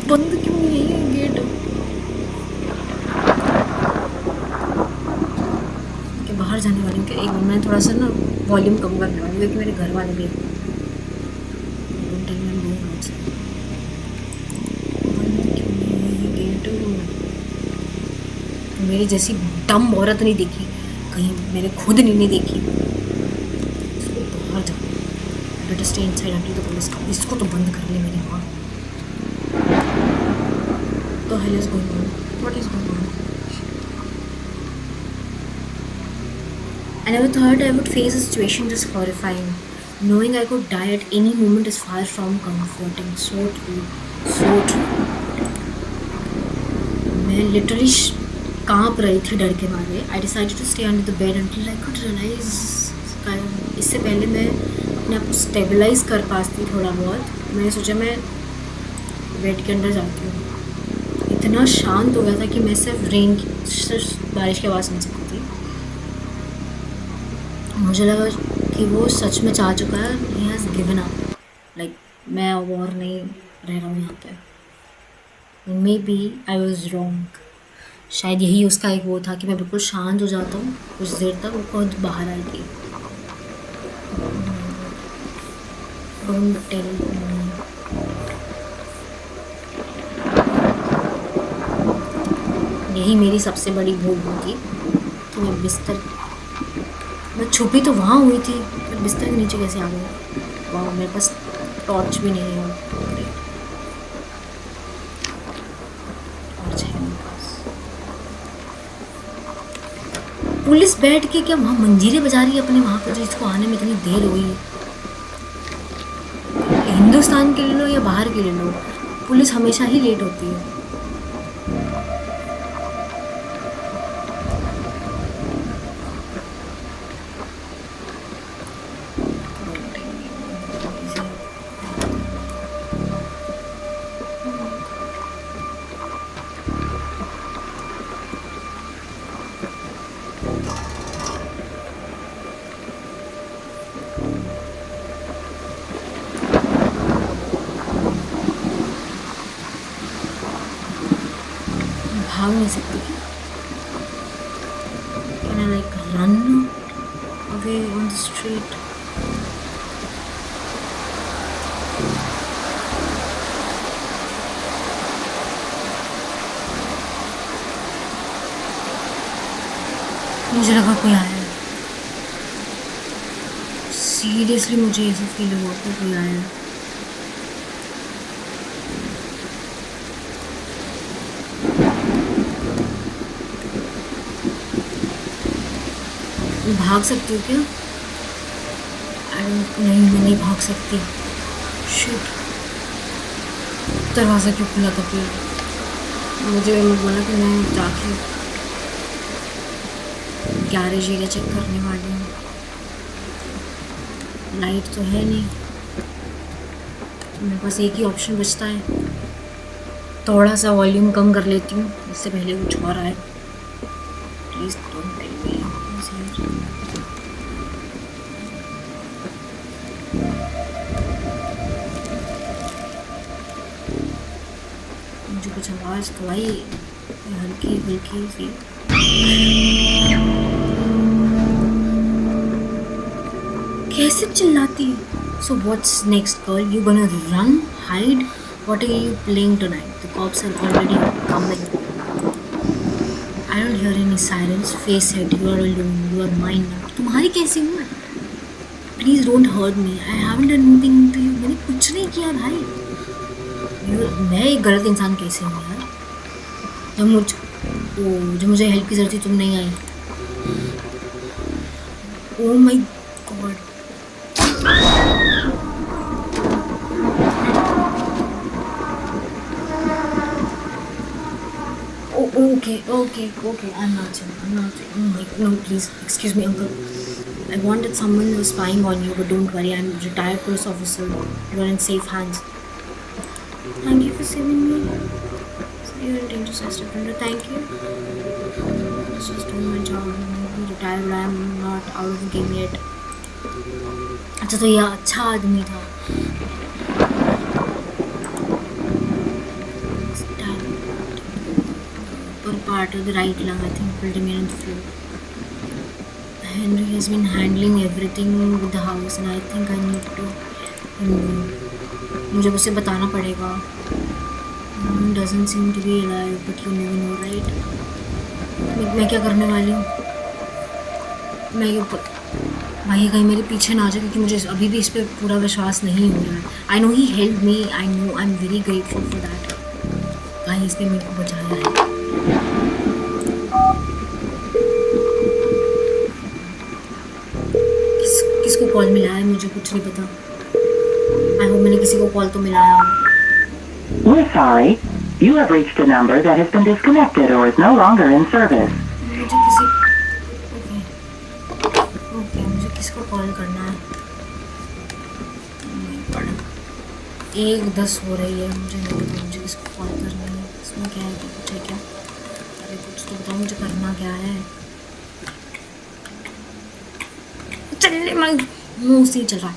बंद क्यों नहीं है ये गेट? कि बाहर जाने वाली हूँ क्या? एक मैं थोड़ा सा ना वॉल्यूम कम करने वाली हूँ क्योंकि मेरे घर वाले भी मेरी जैसी डम औरत नहीं देखी कहीं, मैंने खुद नहीं देखी। इसको बाहर जाना, better stay inside until the police come. इसको तो बंद कर ले मेरी माँ। तो hell is going on? What is going on? I never thought I would face a situation this horrifying. Knowing I could die at any moment is far from comforting. So true. So true. मैं literally कांप रही थी डर के मारे। I decided to stay under the bed until I could realize. इससे पहले मैं अपने आप को स्टेबलाइज़ कर पाती थोड़ा बहुत, मैंने सोचा मैं बेड के अंदर जाती हूँ। इतना शांत हो गया था कि मैं सिर्फ बारिश की आवाज़ सुन सकती थी। मुझे लगा कि वो सच में चाह चुका है, he has given up, like मैं और नहीं रह रहा हूँ यहाँ पे। Maybe I was wrong. शायद यही उसका एक वो था कि मैं बिल्कुल शांत हो जाता हूँ कुछ देर तक, वो खुद बाहर आएगी। Don't tell me. यही मेरी सबसे बड़ी भूल होगी कि मैं छुपी तो वहाँ हुई थी, पर बिस्तर के नीचे कैसे आ गई? वाह, मेरे पास टॉर्च भी नहीं है। टॉर्च है मेरे पास। पुलिस बैठ के क्या वहाँ मंजीरे बजा रही है अपने वहाँ पर, जिसको आने में इतनी देर हुई है। हिंदुस्तान के ले लो या बाहर के ले लो, पुलिस हमेशा ही लेट होती है। भाग नहीं सकती क्या? Can I like run away on the street? मुझे लगा कोई आया है। सीरियसली मुझे ऐसा फील हुआ कि कोई आया है। भाग सकती हूँ क्या? नहीं, मैं नहीं भाग सकती। शिट, दरवाज़ा क्यों खुला था फिर? मुझे बोला कि मैं जाके गैरेज एरिया चेक करने वाली हूँ। लाइट तो है नहीं, मेरे पास एक ही ऑप्शन बचता है। थोड़ा सा वॉल्यूम कम कर लेती हूँ इससे पहले कुछ और आए। Please don't tell me. मुझे कुछ आवाज़ तो आई, हल्की हल्की सी। कैसे चिल्लाती है? So what's next, girl? You gonna run, hide? What are you playing tonight? The cops are already coming. I don't hear any sirens. Face it, you are alone. You are mine now. तुम्हारी कैसी हूँ? Please don't hurt me. I haven't done anything to you. मैंने कुछ नहीं किया भाई। मैं एक गलत इंसान कैसे हूँ यार? जब ओ जो मुझे हेल्प की जरूरत थी तुम नहीं आई। Oh my god. Okay, I'm not saying. Oh my, no, please, excuse me, uncle. I wanted someone who was spying on you, but don't worry, I'm a retired police officer. You are in safe hands. Thank you for saving me. So you're in danger, so I stepped under. Thank you. I was just doing my job. I'm retired, but I'm not out of the game yet. अच्छा तो यह अच्छा आदमी था। Part of the right lung, I think, pulled him in on the floor. Henry has been handling everything with the house, and I think I need to. मुझे उसे बताना पड़ेगा. Doesn't seem to be alive, but you never know, right? मैं क्या करने वाली हूँ? भाई कहीं मेरे पीछे ना आ जाए, क्योंकि मुझे अभी भी इस पे पूरा विश्वास नहीं हो रहा है. I know he helped me. I know I'm very grateful for that. भाई इसने मेरे को बचाया है. किसको कॉल मिला है मुझे कुछ नहीं पता. आई होप मैंने किसी को कॉल तो मिलाया हो. We're sorry. You have reached a number that has been disconnected or is no longer in service. मुझे किसी ओके मुझे किसको कॉल करना है. 1:10 हो रही है. मुझे नहीं पता मुझे किसको कॉल करना है. इसमें क्या है कुछ है क्या. अरे कुछ तो बताओ मुझे करना क्या है. चल मुँह से चल रहा है.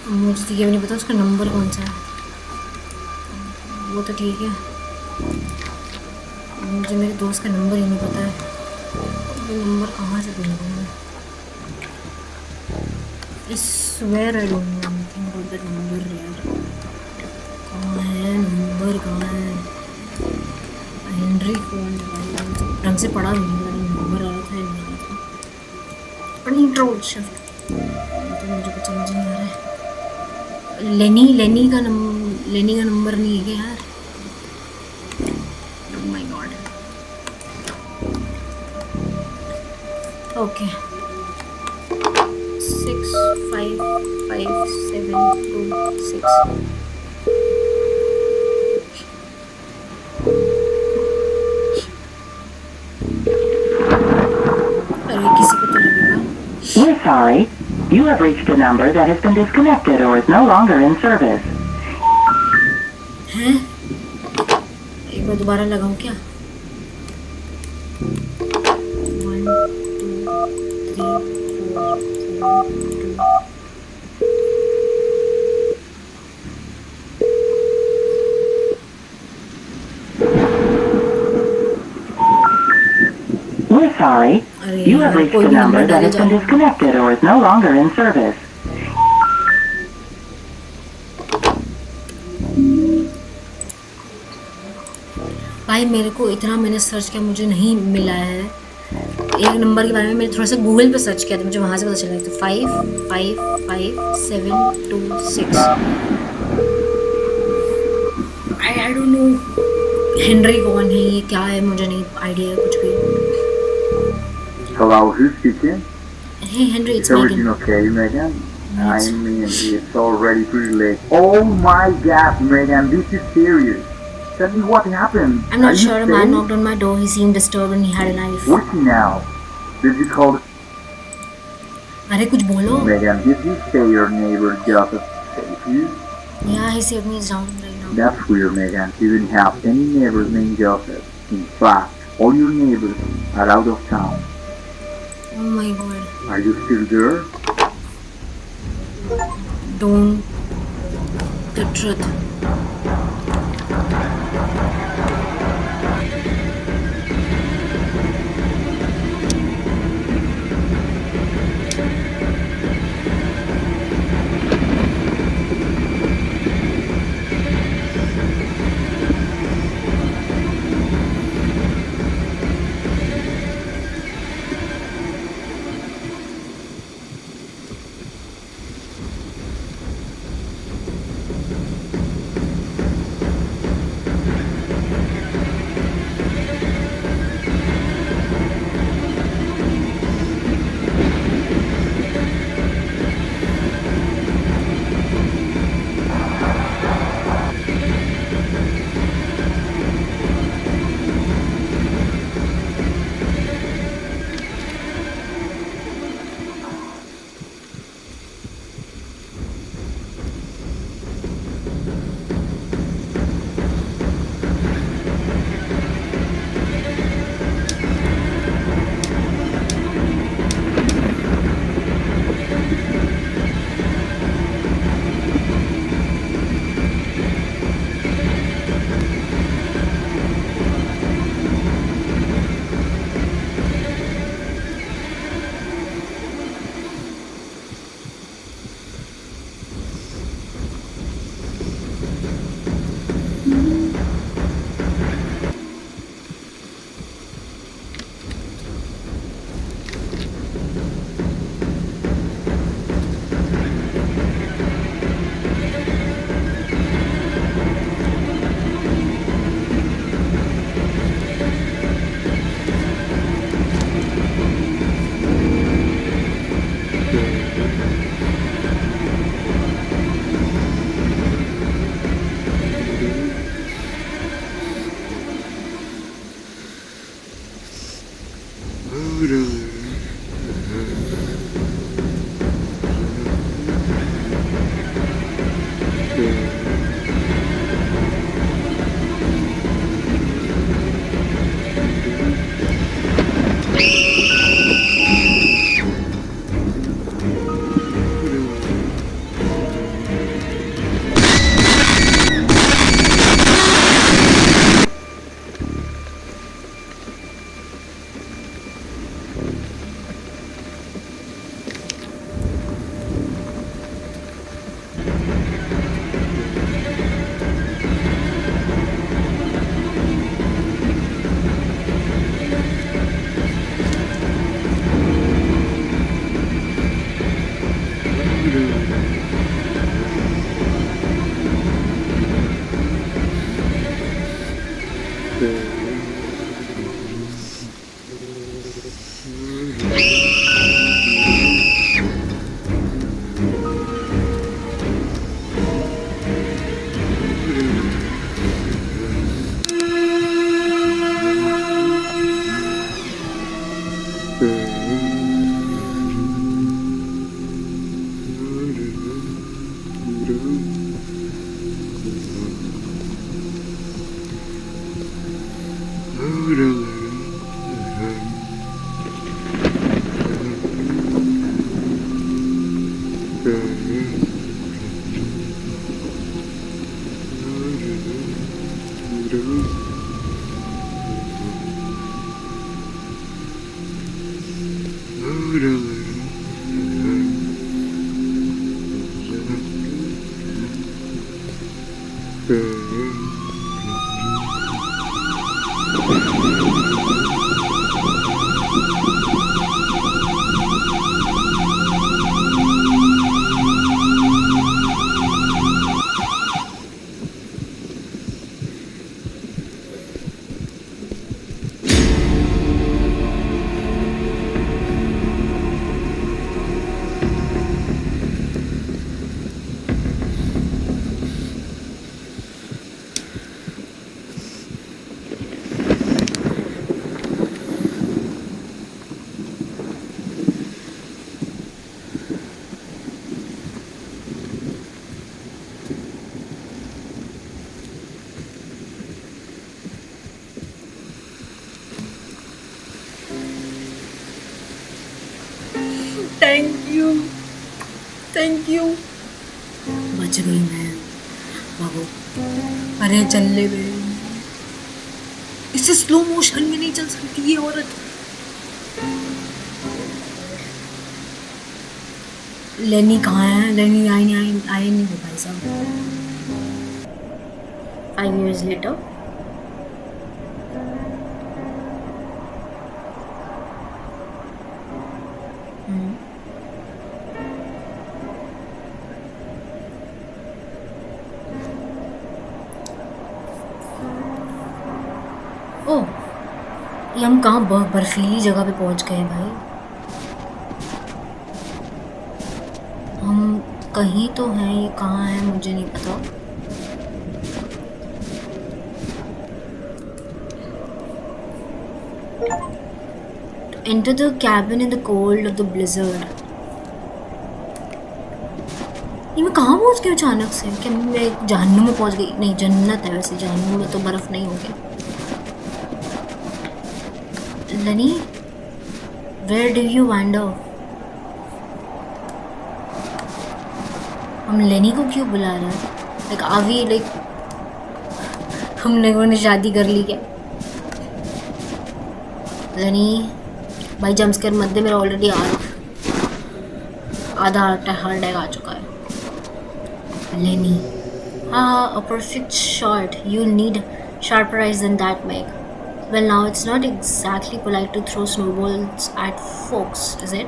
मुझे तो ये भी नहीं पता उसका नंबर कौन सा है. वो तो ठीक है. मुझे मेरे दोस्त का नंबर ही नहीं पता है. वो नंबर कहाँ से ढूंढूँ मैं. I swear I don't know anything about that number यार. कहाँ है नंबर कहाँ है. हेनरी फोन ढंग से पढ़ा भी नहीं. नंबर आया था नहीं आया था. कंट्रोल शिफ्ट तो मुझे कुछ समझ नहीं आ रहा है. लेनी का नंबर नहीं है क्या यार. Oh my God. Okay. 6555726. अरे किसी को तो लगेगा. We're sorry. You have reached a number that has been disconnected or is no longer in service. हैं? एक बार दोबारा लगाऊं क्या? 1 2 3 4 7 2. We're sorry. You have reached a number that has been disconnected or is no longer in service. भाई मेरे को इतना मैंने सर्च किया मुझे नहीं मिला है. एक नंबर के बारे में मैंने थोड़ा सा गूगल पे सर्च किया तो मुझे वहाँ से पता चला. तो 5555726. आई डोंट नो हेनरी कौन है ये क्या है मुझे नहीं आइडिया है कुछ भी. Hello, who's speaking? Hey Henry, it's Is everything Megan. okay, Megan? Yes. I mean, it's already pretty late. Oh my God, Megan, this is serious. Tell me what happened. I'm not Are you sure. A man safe? knocked on my door. He seemed disturbed and he had a knife. Where's he now? Did you call? अरे कुछ बोलो. Megan, did you say your neighbor Joseph saved you? Yeah, he saved me. He's down right now. That's weird, Megan. You didn't have any neighbors named Joseph. In fact, all your neighbors are out of town. Oh my God. Are you still there? Don't. The truth. Thank you बच गई मैं बाबू। अरे चल ले बे, इससे slow motion में नहीं चल सकती ये औरत। लेनी कहाँ है? लेनी आई नहीं हो भाई साहब। 5 years later ओह, ये हम कहाँ बर्फीली जगह पे पहुंच गए भाई। हम कहीं तो हैं, ये कहाँ है मुझे नहीं पता। Enter the cabin in the cold of the blizzard. ये मैं कहाँ पहुंच गई अचानक से? क्या मैं जहन्नुम में पहुंच गई? नहीं, जन्नत है वैसे, जहन्नुम में तो बर्फ नहीं होगी। Lenny, where do you wander? हम लेनी को क्यों बुला रहे हैं? Like, are we like हम लोगों ने शादी कर ली क्या? लेनी भाई जम्प स्केयर मत दे, मेरा ऑलरेडी आधा हार्ट अटैक आ चुका है। लेनी, हाँ, a perfect shot. You need sharper eyes than that, Meg. Well, now it's not exactly polite to throw snowballs at folks, is it?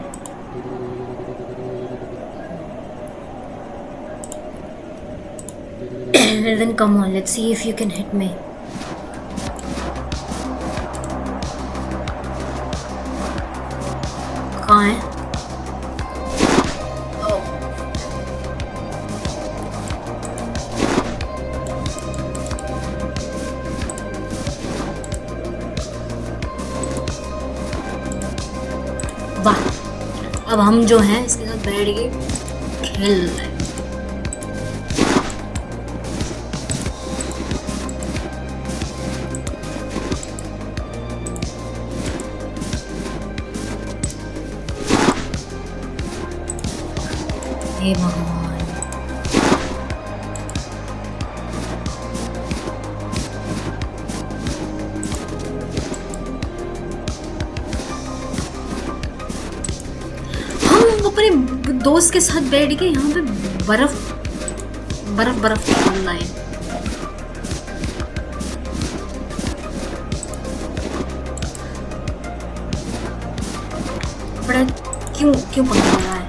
Then come on, let's see if you can hit me. कहाँ है? वाह, अब हम जो हैं इसके साथ बैठ के खेल रहे हैं। हे भगवान, हम अपने दोस्त के साथ बैठ के यहाँ पे बर्फ खेल रहे हैं। बड़ा क्यों पंगा रहा है?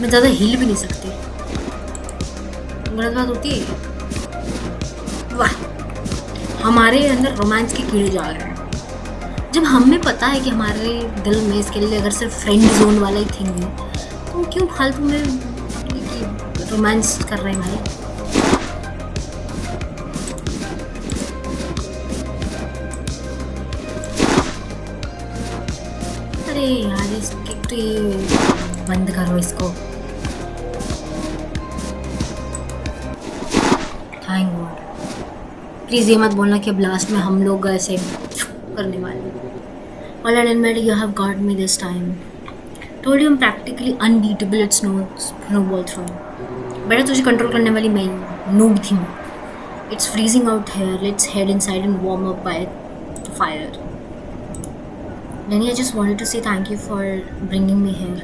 मैं ज़्यादा हिल भी नहीं सकती, गलत बात होती है। वाह, हमारे अंदर रोमांस के कीड़े जा रहे हैं। जब हमें पता है कि हमारे दिल में इसके लिए अगर सिर्फ फ्रेंड जोन वाला ही थिंग है, तो क्यों फालतू में रोमांस कर रहे हैं भाई? अरे यार, इसके तो ये बंद करो इसको। Thank God. प्लीज़ ये मत बोलना कि अब लास्ट में हम लोग ऐसे करने वाले. All I'll admit, you have got me this time. Told you I'm practically unbeatable at snowball throwing. बेटा तुझे कंट्रोल करने वाली मैं ही नूब थी मैं. It's freezing out here. Let's head inside and warm up by the fire. Lenny, I just wanted to say thank you for bringing me here.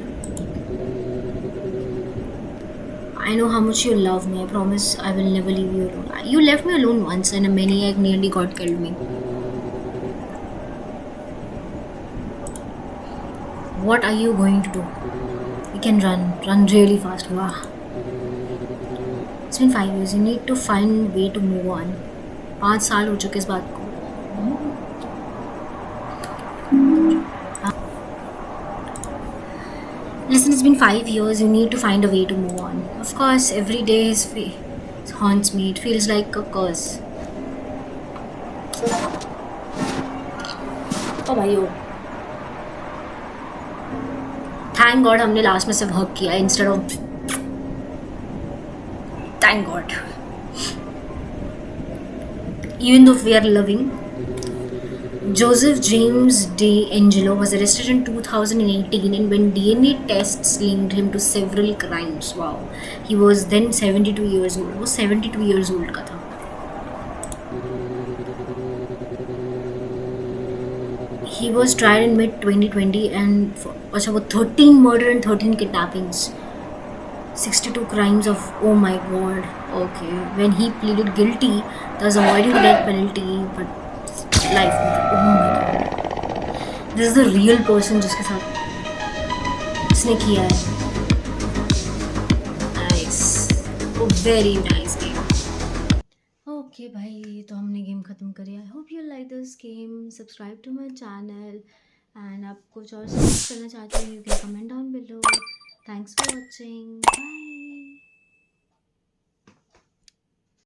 I know how much you love me. I promise I will never leave you alone. You left me alone once and a maniac nearly got killed me. What are you going to do? You can run really fast. Wow. It's been 5 years. You need to find a way to move on. 5 साल हो चुके इस बात को. Listen, it's been 5 years. You need to find a way to move on. Of course, every day haunts me. It feels like a curse. Oh भाई. Thank God हमने last में सिर्फ हक किया instead of thank God. Even though we are loving, Joseph James DeAngelo was arrested in 2018 and when DNA tests linked him to several crimes. Wow. He was then 72 years old. वो 72 years old का था. He was tried in mid-2020 and अच्छा वो 13 murder and 13 kidnappings. 62 crimes of, oh my God. Okay. When he pleaded guilty, he was avoiding the death penalty, but life. Oh my God. This is the real person जिसके साथ इसने किया है. Nice. Oh, very nice game. Okay भाई, तो हमने game ख़त्म करी. I hope you like this game. Subscribe to my channel. And आप कुछ और सजेस्ट करना चाहते हो, you can comment down below. Thanks for watching. Bye.